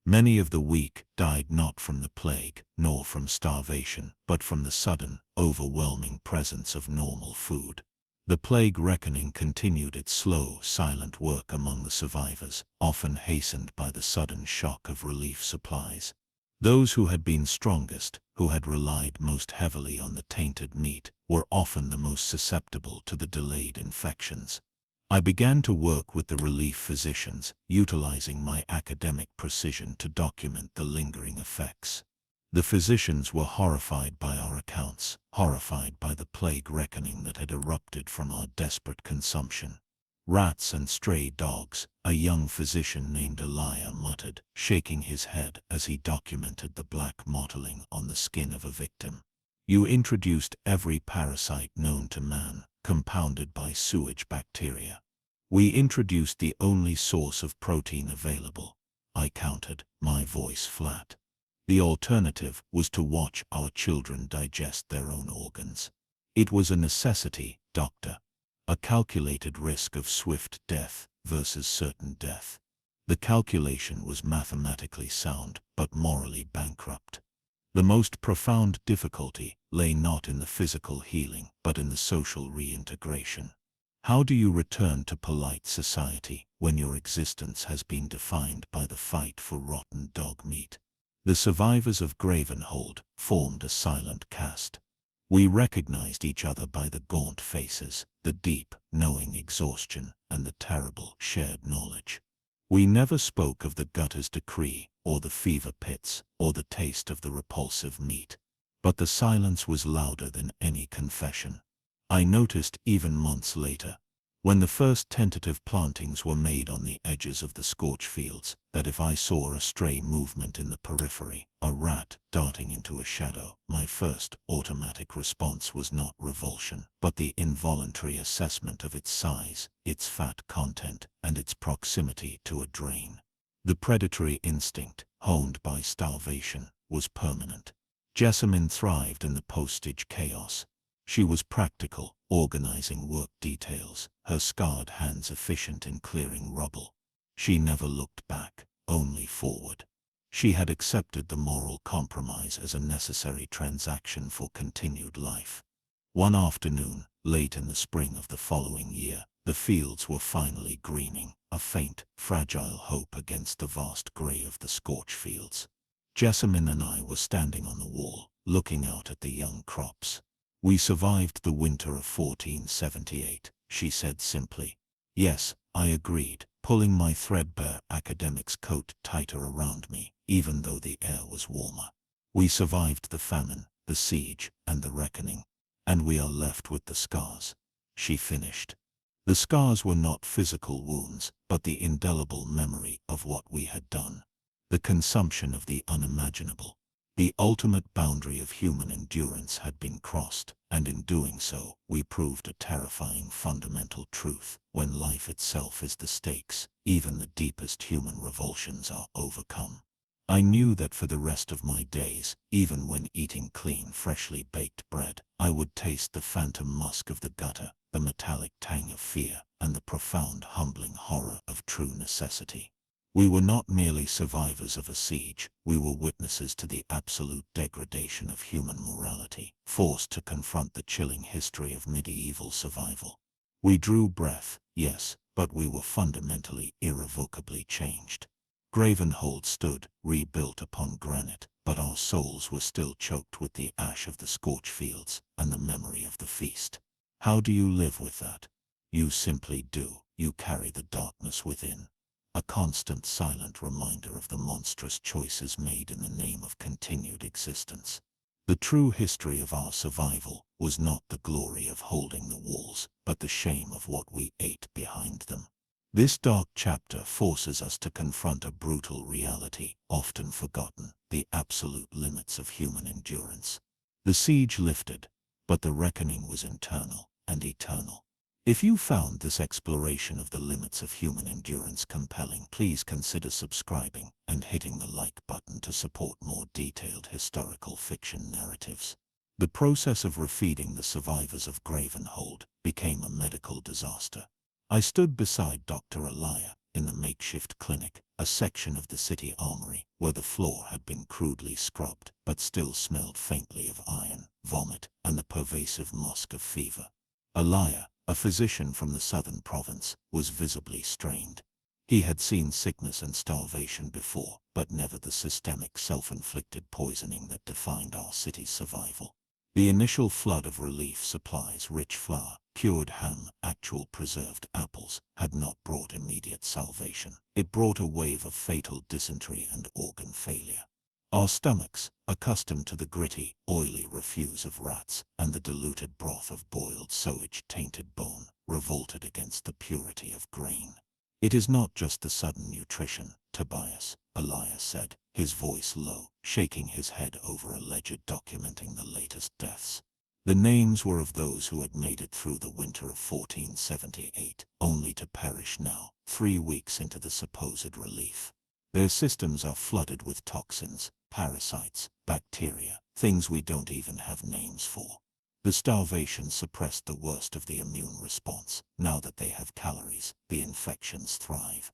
Many of the weak died not from the plague, nor from starvation, but from the sudden, overwhelming presence of normal food. The plague reckoning continued its slow, silent work among the survivors, often hastened by the sudden shock of relief supplies. Those who had been strongest, who had relied most heavily on the tainted meat, were often the most susceptible to the delayed infections. I began to work with the relief physicians, utilizing my academic precision to document the lingering effects. The physicians were horrified by our accounts, horrified by the plague reckoning that had erupted from our desperate consumption. Rats and stray dogs, a young physician named Elijah muttered, shaking his head as he documented the black mottling on the skin of a victim. You introduced every parasite known to man, compounded by sewage bacteria. We introduced the only source of protein available. I countered, my voice flat. The alternative was to watch our children digest their own organs. It was a necessity, doctor. A calculated risk of swift death versus certain death. The calculation was mathematically sound, but morally bankrupt. The most profound difficulty lay not in the physical healing, but in the social reintegration. How do you return to polite society when your existence has been defined by the fight for rotten dog meat? The survivors of Gravenhold formed a silent caste. We recognized each other by the gaunt faces, the deep, knowing exhaustion, and the terrible shared knowledge. We never spoke of the gutter's decree, or the fever pits, or the taste of the repulsive meat. But the silence was louder than any confession. I noticed even months later, when the first tentative plantings were made on the edges of the scorch fields, that if I saw a stray movement in the periphery, a rat darting into a shadow, my first automatic response was not revulsion, but the involuntary assessment of its size, its fat content, and its proximity to a drain. The predatory instinct, honed by starvation, was permanent. Jessamine thrived in the postage chaos. She was practical, organizing work details, her scarred hands efficient in clearing rubble. She never looked back, only forward. She had accepted the moral compromise as a necessary transaction for continued life. One afternoon, late in the spring of the following year, the fields were finally greening, a faint, fragile hope against the vast gray of the scorch fields. Jessamine and I were standing on the wall, looking out at the young crops. We survived the winter of 1478, she said simply. Yes, I agreed, pulling my threadbare academic's coat tighter around me, even though the air was warmer. We survived the famine, the siege, and the reckoning. And we are left with the scars, she finished. The scars were not physical wounds, but the indelible memory of what we had done. The consumption of the unimaginable. The ultimate boundary of human endurance had been crossed, and in doing so, we proved a terrifying fundamental truth. When life itself is the stakes, even the deepest human revulsions are overcome. I knew that for the rest of my days, even when eating clean, freshly baked bread, I would taste the phantom musk of the gutter, the metallic tang of fear, and the profound, humbling horror of true necessity. We were not merely survivors of a siege, we were witnesses to the absolute degradation of human morality, forced to confront the chilling history of medieval survival. We drew breath, yes, but we were fundamentally, irrevocably changed. Gravenhold stood, rebuilt upon granite, but our souls were still choked with the ash of the scorch fields and the memory of the feast. How do you live with that? You simply do. You carry the darkness within. A constant silent reminder of the monstrous choices made in the name of continued existence. The true history of our survival was not the glory of holding the walls, but the shame of what we ate behind them. This dark chapter forces us to confront a brutal reality, often forgotten, the absolute limits of human endurance. The siege lifted, but the reckoning was internal and eternal. If you found this exploration of the limits of human endurance compelling, please consider subscribing and hitting the like button to support more detailed historical fiction narratives. The process of refeeding the survivors of Gravenhold became a medical disaster. I stood beside Dr. Elia in the makeshift clinic, a section of the city armory where the floor had been crudely scrubbed but still smelled faintly of iron, vomit, and the pervasive musk of fever. Elia, a physician from the southern province, was visibly strained. He had seen sickness and starvation before, but never the systemic self-inflicted poisoning that defined our city's survival. The initial flood of relief supplies, rich flour, cured ham, actual preserved apples, had not brought immediate salvation. It brought a wave of fatal dysentery and organ failure. Our stomachs, accustomed to the gritty, oily refuse of rats and the diluted broth of boiled sewage-tainted bone, revolted against the purity of grain. It is not just the sudden nutrition, Tobias, Elias said, his voice low, shaking his head over a ledger documenting the latest deaths. The names were of those who had made it through the winter of 1478, only to perish now, 3 weeks into the supposed relief. Their systems are flooded with toxins, parasites, bacteria, things we don't even have names for. The starvation suppressed the worst of the immune response. Now that they have calories, the infections thrive.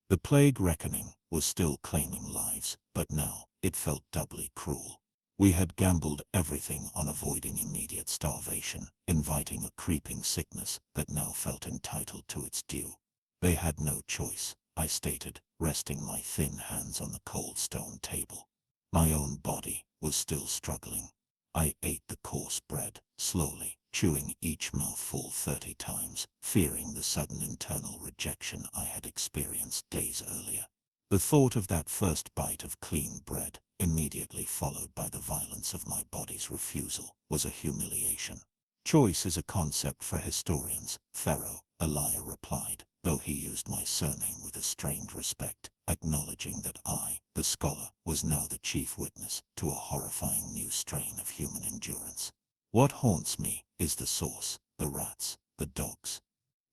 The plague reckoning was still claiming lives, but now it felt doubly cruel. We had gambled everything on avoiding immediate starvation, inviting a creeping sickness that now felt entitled to its due. They had no choice, I stated, resting my thin hands on the cold stone table. My own body was still struggling. I ate the coarse bread, slowly, chewing each mouthful 30 times, fearing the sudden internal rejection I had experienced days earlier. The thought of that first bite of clean bread, immediately followed by the violence of my body's refusal, was a humiliation. Choice is a concept for historians, Pharaoh, Elia replied, though he used my surname with a strained respect, acknowledging that I, the scholar, was now the chief witness to a horrifying new strain of human endurance. What haunts me is the source, the rats, the dogs.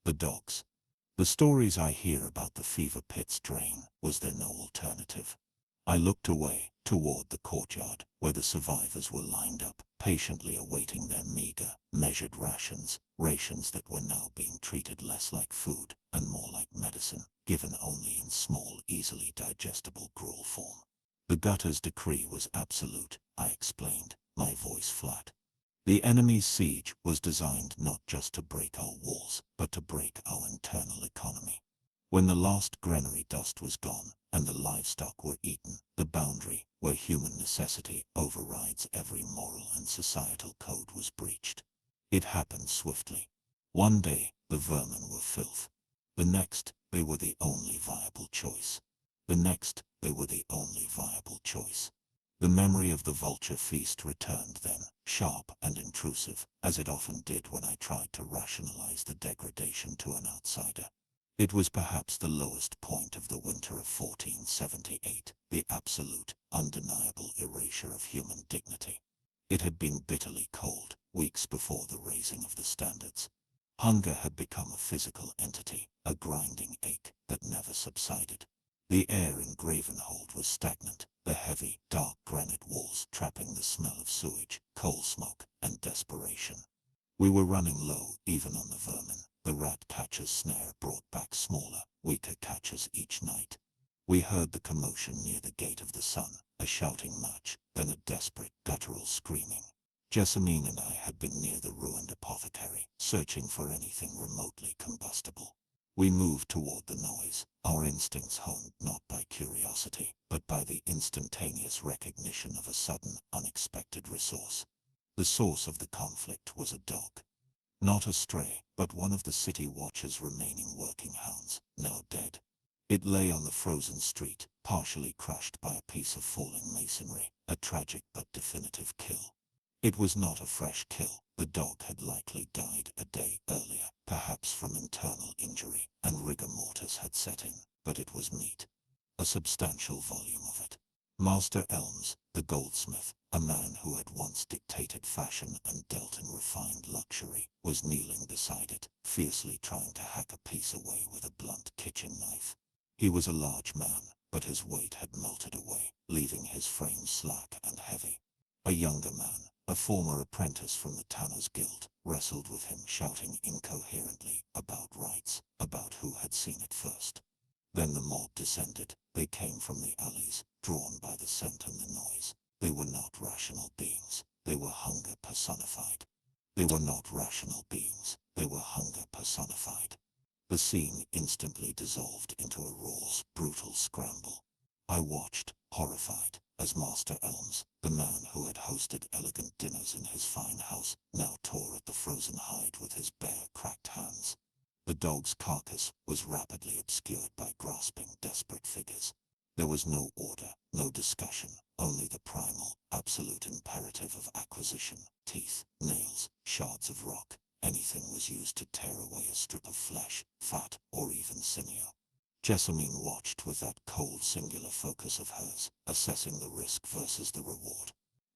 The dogs. The stories I hear about the fever pit's drain, was there no alternative? I looked away, toward the courtyard, where the survivors were lined up, patiently awaiting their meager, measured rations that were now being treated less like food, and more like medicine, given only in small, easily digestible gruel form. The gutter's decree was absolute, I explained, my voice flat. The enemy's siege was designed not just to break our walls, but to break our internal economy. When the last granary dust was gone, and the livestock were eaten, the boundary, where human necessity overrides every moral and societal code, was breached. It happened swiftly. One day, the vermin were filth. The next, they were the only viable choice. The next, they were the only viable choice. The memory of the vulture feast returned then, sharp and intrusive, as it often did when I tried to rationalize the degradation to an outsider. It was perhaps the lowest point of the winter of 1478, the absolute, undeniable erasure of human dignity. It had been bitterly cold, weeks before the raising of the standards. Hunger had become a physical entity, a grinding ache that never subsided. The air in Gravenhold was stagnant, the heavy, dark granite walls trapping the smell of sewage, coal smoke, and desperation. We were running low, even on the vermin. The rat catcher's snare brought back smaller, weaker catchers each night. We heard the commotion near the Gate of the Sun, a shouting match, then a desperate, guttural screaming. Jessamine and I had been near the ruined apothecary, searching for anything remotely combustible. We moved toward the noise, our instincts honed not by curiosity, but by the instantaneous recognition of a sudden, unexpected resource. The source of the conflict was a dog. Not a stray, but one of the city watch's remaining working hounds, now dead. It lay on the frozen street, partially crushed by a piece of falling masonry, a tragic but definitive kill. It was not a fresh kill. The dog had likely died a day earlier, perhaps from internal injury, and rigor mortis had set in, but it was meat. A substantial volume of it. Master Elms, the goldsmith, a man who had once dictated fashion and dealt in refined luxury, was kneeling beside it, fiercely trying to hack a piece away with a blunt kitchen knife. He was a large man, but his weight had melted away, leaving his frame slack and heavy. A younger man, A former apprentice from the Tanner's Guild wrestled with him, shouting incoherently about rights, about who had seen it first. Then the mob descended. They came from the alleys, drawn by the scent and the noise. They were not rational beings. They were hunger personified. They were not rational beings. They were hunger personified. The scene instantly dissolved into a raw, brutal scramble. I watched, horrified, as Master Elms, the man who had hosted elegant dinners in his fine house, now tore at the frozen hide with his bare, cracked hands. The dog's carcass was rapidly obscured by grasping, desperate figures. There was no order, no discussion, only the primal, absolute imperative of acquisition. Teeth, nails, shards of rock, anything was used to tear away a strip of flesh, fat, or even sinew. Jessamine watched with that cold, singular focus of hers, assessing the risk versus the reward.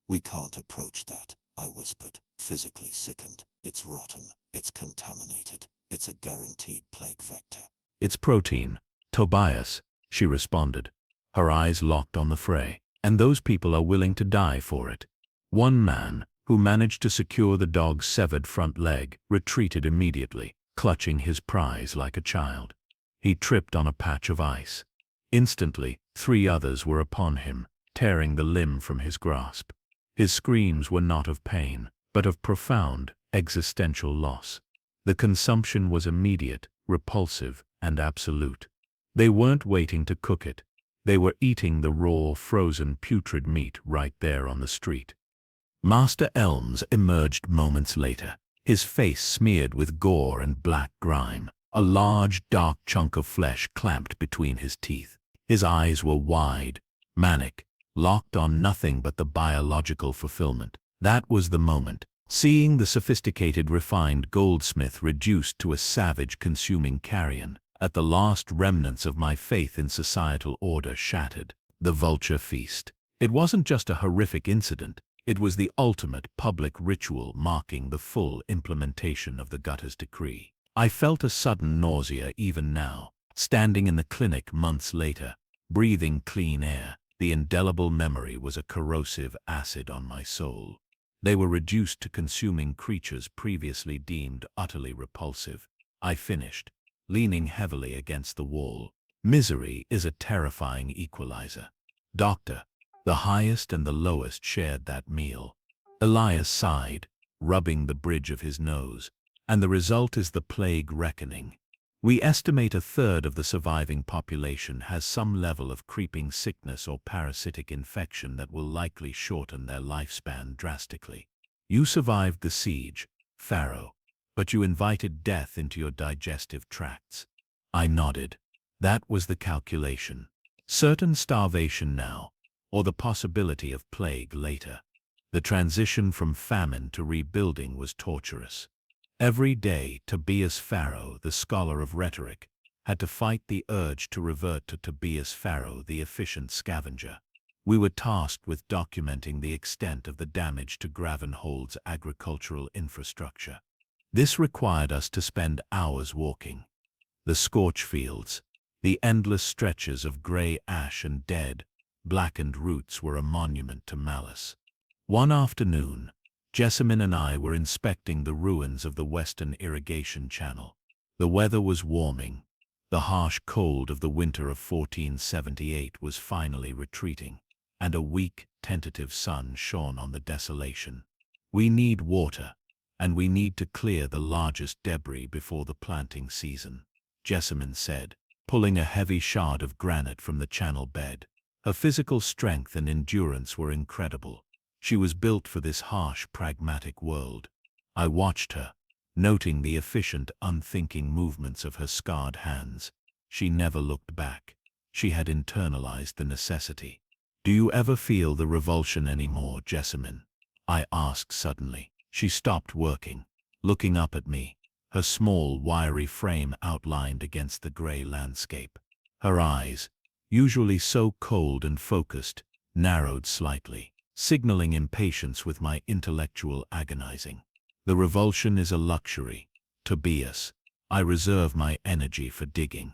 "We can't approach that," I whispered, physically sickened. "It's rotten, it's contaminated, it's a guaranteed plague vector." "It's protein, Tobias," she responded, her eyes locked on the fray. "And those people are willing to die for it." One man, who managed to secure the dog's severed front leg, retreated immediately, clutching his prize like a child. He tripped on a patch of ice. Instantly, 3 others were upon him, tearing the limb from his grasp. His screams were not of pain, but of profound, existential loss. The consumption was immediate, repulsive, and absolute. They weren't waiting to cook it. They were eating the raw, frozen, putrid meat right there on the street. Master Elms emerged moments later, his face smeared with gore and black grime, a large, dark chunk of flesh clamped between his teeth. His eyes were wide, manic, locked on nothing but the biological fulfillment. That was the moment. Seeing the sophisticated, refined goldsmith reduced to a savage, consuming carrion, at the last remnants of my faith in societal order shattered. The vulture feast. It wasn't just a horrific incident. It was the ultimate public ritual marking the full implementation of the Gutter's decree. I felt a sudden nausea even now, standing in the clinic months later, breathing clean air. The indelible memory was a corrosive acid on my soul. They were reduced to consuming creatures previously deemed utterly repulsive. I finished, leaning heavily against the wall. Misery is a terrifying equalizer. Doctor, the highest and the lowest shared that meal. Elias sighed, rubbing the bridge of his nose. And the result is the plague reckoning. We estimate 1/3 of the surviving population has some level of creeping sickness or parasitic infection that will likely shorten their lifespan drastically. You survived the siege, Pharaoh, but you invited death into your digestive tracts. I nodded. That was the calculation. Certain starvation now, or the possibility of plague later. The transition from famine to rebuilding was torturous. Every day, Tobias Pharaoh, the scholar of rhetoric, had to fight the urge to revert to Tobias Pharaoh, the efficient scavenger. We were tasked with documenting the extent of the damage to Gravenhold's agricultural infrastructure. This required us to spend hours walking. The scorched fields, the endless stretches of gray ash and dead, blackened roots were a monument to malice. One afternoon, Jessamine and I were inspecting the ruins of the western irrigation channel. The weather was warming. The harsh cold of the winter of 1478 was finally retreating, and a weak, tentative sun shone on the desolation. "We need water, and we need to clear the largest debris before the planting season," Jessamine said, pulling a heavy shard of granite from the channel bed. Her physical strength and endurance were incredible. She was built for this harsh, pragmatic world. I watched her, noting the efficient, unthinking movements of her scarred hands. She never looked back. She had internalized the necessity. "Do you ever feel the revulsion anymore, Jessamine?" I asked suddenly. She stopped working, looking up at me, her small, wiry frame outlined against the gray landscape. Her eyes, usually so cold and focused, narrowed slightly, signaling impatience with my intellectual agonizing. "The revulsion is a luxury, Tobias. I reserve my energy for digging.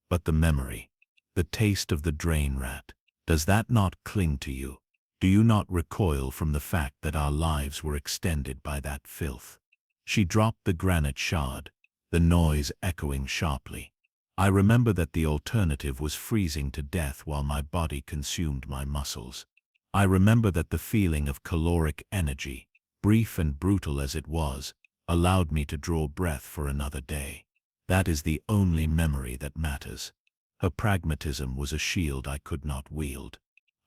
But the memory, the taste of the drain rat, does that not cling to you?" Do you not recoil from the fact that our lives were extended by that filth? She dropped the granite shard, the noise echoing sharply. I remember that the alternative was freezing to death while my body consumed my muscles. I remember that the feeling of caloric energy, brief and brutal as it was, allowed me to draw breath for another day. That is the only memory that matters. Her pragmatism was a shield I could not wield.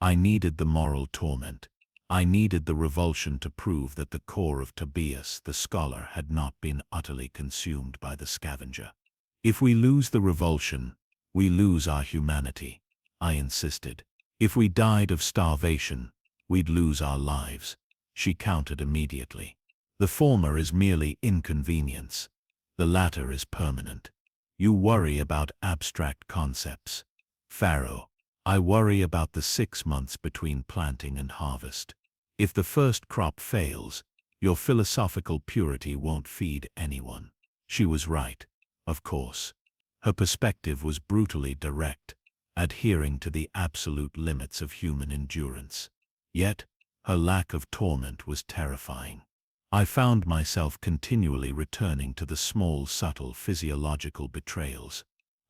I needed the moral torment. I needed the revulsion to prove that the core of Tobias, the scholar, had not been utterly consumed by the scavenger. If we lose the revulsion, we lose our humanity, I insisted. If we died of starvation, we'd lose our lives. She countered immediately. The former is merely inconvenience. The latter is permanent. You worry about abstract concepts. Pharaoh, I worry about the 6 months between planting and harvest. If the first crop fails, your philosophical purity won't feed anyone. She was right, of course. Her perspective was brutally direct, adhering to the absolute limits of human endurance. Yet, her lack of torment was terrifying. I found myself continually returning to the small, subtle physiological betrayals.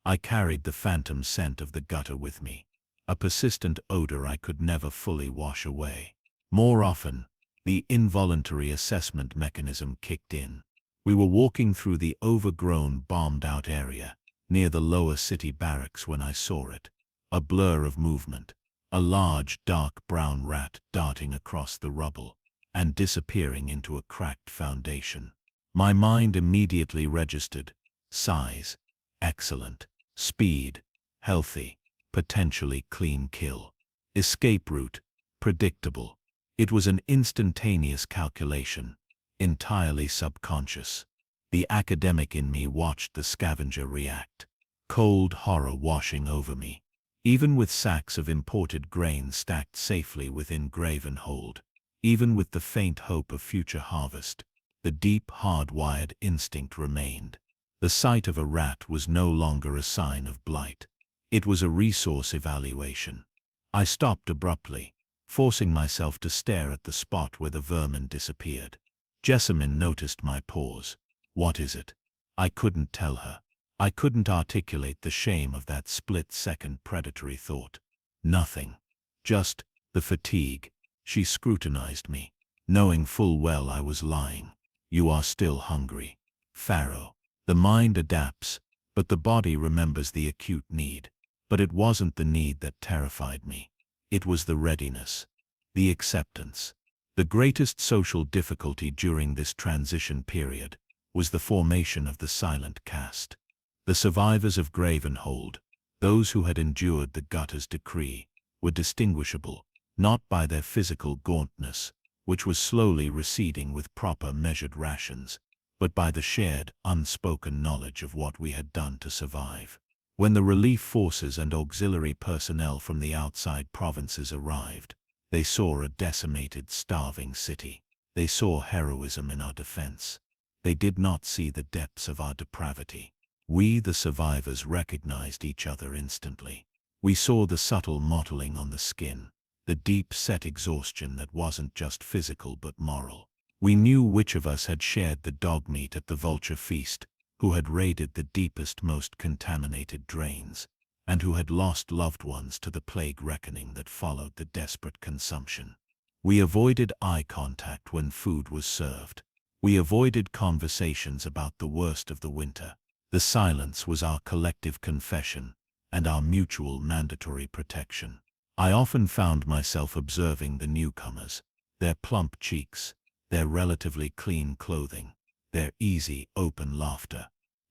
I carried the phantom scent of the gutter with me, a persistent odor I could never fully wash away. More often, the involuntary assessment mechanism kicked in. We were walking through the overgrown, bombed-out area, near the lower city barracks when I saw it. A blur of movement, a large, dark brown rat darting across the rubble and disappearing into a cracked foundation. My mind immediately registered size, excellent, speed, healthy, potentially clean kill. Escape route, predictable. It was an instantaneous calculation, entirely subconscious. The academic in me watched the scavenger react, cold horror washing over me. Even with sacks of imported grain stacked safely within graven hold, even with the faint hope of future harvest, the deep, hard-wired instinct remained. The sight of a rat was no longer a sign of blight. It was a resource evaluation. I stopped abruptly, forcing myself to stare at the spot where the vermin disappeared. Jessamine noticed my pause. What is it? I couldn't tell her. I couldn't articulate the shame of that split-second predatory thought. Nothing. Just the fatigue. She scrutinized me, knowing full well I was lying. You are still hungry, Pharaoh. The mind adapts, but the body remembers the acute need. But it wasn't the need that terrified me. It was the readiness, the acceptance. The greatest social difficulty during this transition period was the formation of the silent caste. The survivors of Gravenhold, those who had endured the gutter's decree, were distinguishable, not by their physical gauntness, which was slowly receding with proper measured rations, but by the shared, unspoken knowledge of what we had done to survive. When the relief forces and auxiliary personnel from the outside provinces arrived, they saw a decimated, starving city. They saw heroism in our defense. They did not see the depths of our depravity. We, the survivors, recognized each other instantly. We saw the subtle mottling on the skin, the deep-set exhaustion that wasn't just physical but moral. We knew which of us had shared the dog meat at the vulture feast, who had raided the deepest, most contaminated drains, and who had lost loved ones to the plague reckoning that followed the desperate consumption. We avoided eye contact when food was served. We avoided conversations about the worst of the winter. The silence was our collective confession and our mutual mandatory protection. I often found myself observing the newcomers, their plump cheeks, their relatively clean clothing, their easy, open laughter.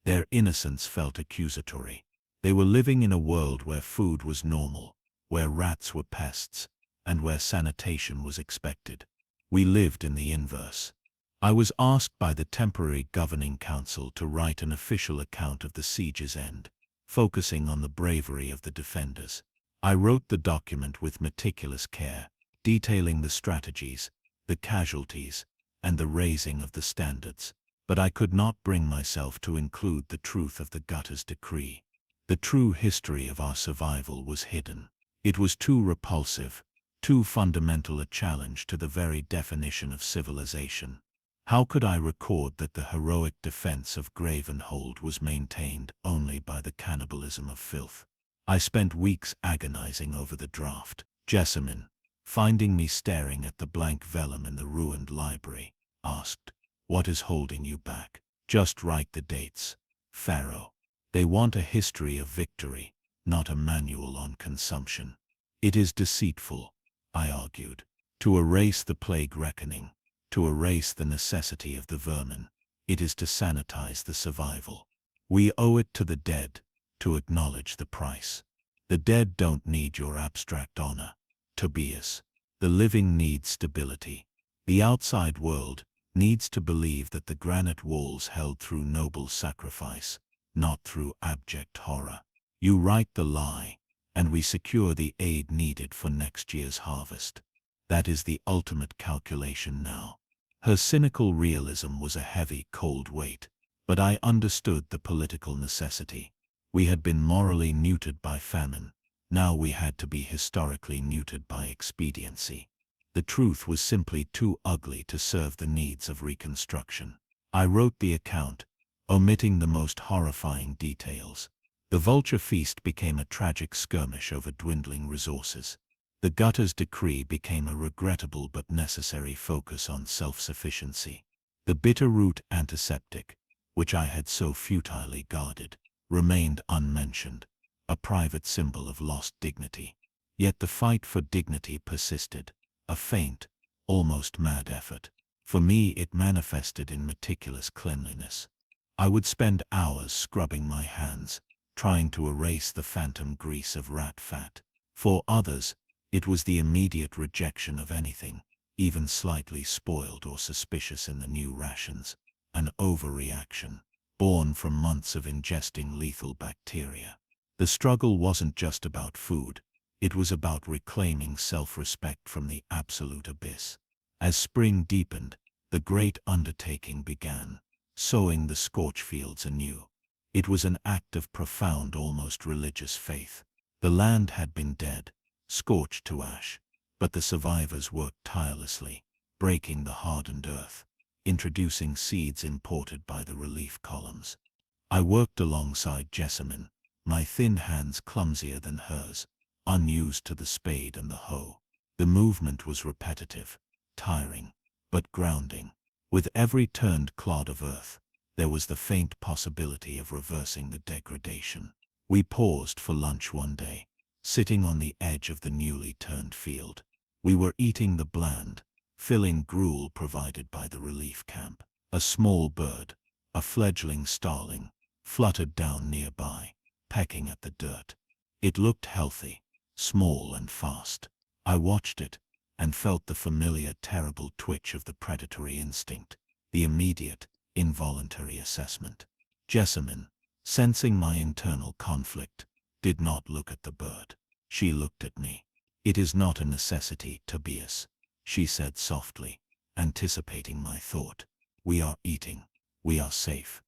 Their innocence felt accusatory. They were living in a world where food was normal, where rats were pests, and where sanitation was expected. We lived in the inverse. I was asked by the temporary governing council to write an official account of the siege's end, focusing on the bravery of the defenders. I wrote the document with meticulous care, detailing the strategies, the casualties, and the raising of the standards. But I could not bring myself to include the truth of the gutter's decree. The true history of our survival was hidden. It was too repulsive, too fundamental a challenge to the very definition of civilization. How could I record that the heroic defense of Gravenhold was maintained only by the cannibalism of filth? I spent weeks agonizing over the draft. Jessamine, finding me staring at the blank vellum in the ruined library, asked, "What is holding you back?" "Just write the dates, Pharaoh. They want a history of victory, not a manual on consumption." "It is deceitful," I argued, "to erase the plague reckoning, to erase the necessity of the vermin. It is to sanitize the survival. We owe it to the dead to acknowledge the price. The dead don't need your abstract honor, Tobias. The living need stability. The outside world needs to believe that the granite walls held through noble sacrifice, not through abject horror. You write the lie, and we secure the aid needed for next year's harvest. That is the ultimate calculation now." Her cynical realism was a heavy, cold weight, but I understood the political necessity. We had been morally neutered by famine. Now we had to be historically neutered by expediency. The truth was simply too ugly to serve the needs of reconstruction. I wrote the account, omitting the most horrifying details. The vulture feast became a tragic skirmish over dwindling resources. The gutter's decree became a regrettable but necessary focus on self-sufficiency. The bitter-root antiseptic, which I had so futilely guarded, remained unmentioned, a private symbol of lost dignity. Yet the fight for dignity persisted, a faint, almost mad effort. For me it manifested in meticulous cleanliness. I would spend hours scrubbing my hands, trying to erase the phantom grease of rat fat. For others, it was the immediate rejection of anything, even slightly spoiled or suspicious in the new rations, an overreaction, born from months of ingesting lethal bacteria. The struggle wasn't just about food, it was about reclaiming self-respect from the absolute abyss. As spring deepened, the great undertaking began, sowing the scorch fields anew. It was an act of profound, almost religious faith. The land had been dead, scorched to ash, but the survivors worked tirelessly, breaking the hardened earth, introducing seeds imported by the relief columns. I worked alongside Jessamine, my thin hands clumsier than hers, unused to the spade and the hoe. The movement was repetitive, tiring, but grounding. With every turned clod of earth, there was the faint possibility of reversing the degradation. We paused for lunch one day, sitting on the edge of the newly turned field. We were eating the bland, filling gruel provided by the relief camp. A small bird, a fledgling starling, fluttered down nearby, pecking at the dirt. It looked healthy, small and fast. I watched it, and felt the familiar terrible twitch of the predatory instinct, the immediate, involuntary assessment. Jessamine, sensing my internal conflict, did not look at the bird. She looked at me. "It is not a necessity, Tobias," she said softly, anticipating my thought. "We are eating. We are safe."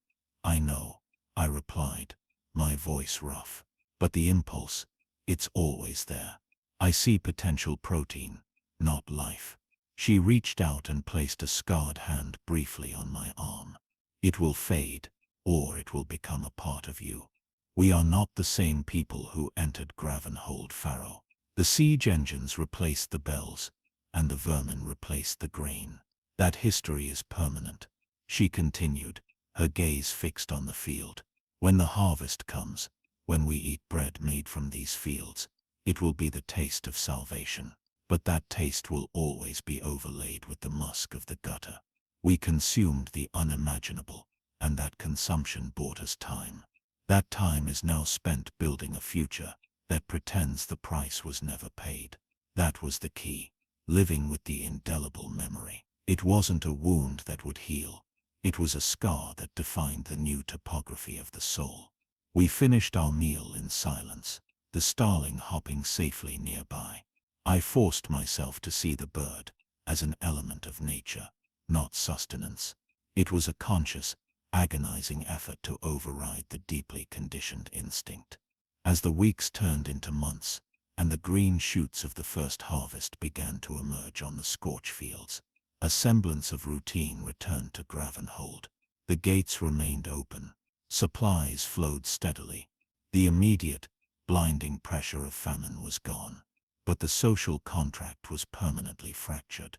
"I know," I replied, my voice rough. "But the impulse, it's always there. I see potential protein, not life." She reached out and placed a scarred hand briefly on my arm. "It will fade, or it will become a part of you. We are not the same people who entered Gravenhold, Pharaoh. The siege engines replaced the bells, and the vermin replaced the grain. That history is permanent," she continued, her gaze fixed on the field. "When the harvest comes, when we eat bread made from these fields, it will be the taste of salvation. But that taste will always be overlaid with the musk of the gutter. We consumed the unimaginable, and that consumption bought us time. That time is now spent building a future that pretends the price was never paid." That was the key, living with the indelible memory. It wasn't a wound that would heal. It was a scar that defined the new topography of the soul. We finished our meal in silence, the starling hopping safely nearby. I forced myself to see the bird as an element of nature, not sustenance. It was a conscious, agonizing effort to override the deeply conditioned instinct. As the weeks turned into months, and the green shoots of the first harvest began to emerge on the scorched fields. A semblance of routine returned to Gravenhold. The gates remained open. Supplies flowed steadily. The immediate, blinding pressure of famine was gone. But the social contract was permanently fractured.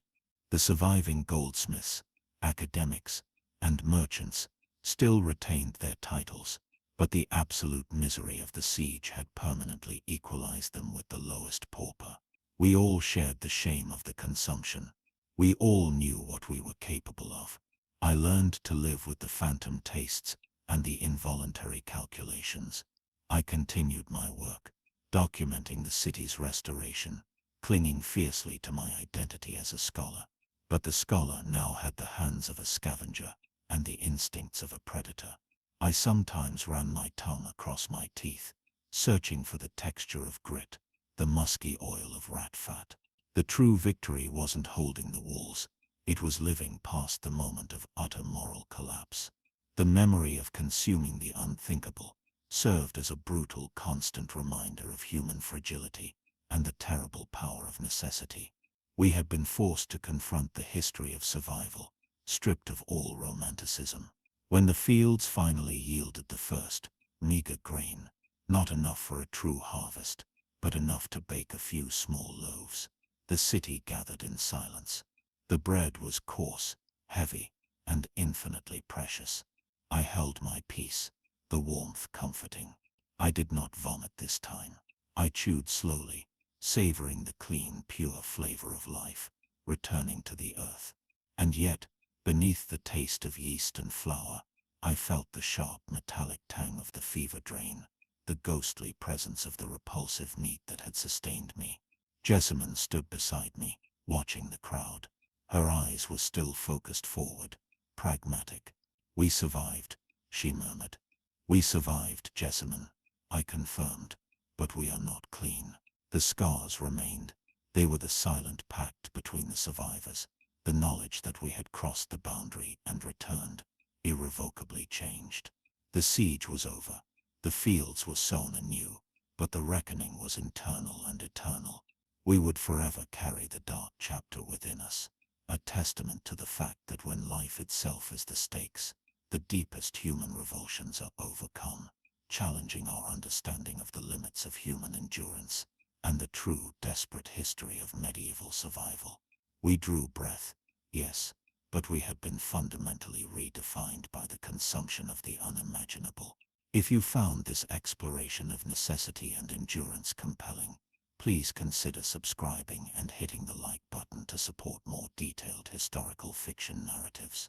The surviving goldsmiths, academics, and merchants still retained their titles, but the absolute misery of the siege had permanently equalized them with the lowest pauper. We all shared the shame of the consumption. We all knew what we were capable of. I learned to live with the phantom tastes and the involuntary calculations. I continued my work, documenting the city's restoration, clinging fiercely to my identity as a scholar. But the scholar now had the hands of a scavenger and the instincts of a predator. I sometimes ran my tongue across my teeth, searching for the texture of grit, the musky oil of rat fat. The true victory wasn't holding the walls, it was living past the moment of utter moral collapse. The memory of consuming the unthinkable served as a brutal, constant reminder of human fragility and the terrible power of necessity. We had been forced to confront the history of survival, stripped of all romanticism. When the fields finally yielded the first, meager grain, not enough for a true harvest, but enough to bake a few small loaves, the city gathered in silence. The bread was coarse, heavy, and infinitely precious. I held my peace, the warmth comforting. I did not vomit this time. I chewed slowly, savoring the clean, pure flavor of life, returning to the earth. And yet, beneath the taste of yeast and flour, I felt the sharp metallic tang of the fever drain, the ghostly presence of the repulsive meat that had sustained me. Jessamine stood beside me, watching the crowd. Her eyes were still focused forward, pragmatic. "We survived," she murmured. "We survived, Jessamine," I confirmed. "But we are not clean." The scars remained. They were the silent pact between the survivors, the knowledge that we had crossed the boundary and returned, irrevocably changed. The siege was over. The fields were sown anew, but the reckoning was internal and eternal. We would forever carry the dark chapter within us, a testament to the fact that when life itself is the stakes, the deepest human revulsions are overcome, challenging our understanding of the limits of human endurance and the true, desperate history of medieval survival. We drew breath, yes, but we had been fundamentally redefined by the consumption of the unimaginable. If you found this exploration of necessity and endurance compelling, please consider subscribing and hitting the like button to support more detailed historical fiction narratives.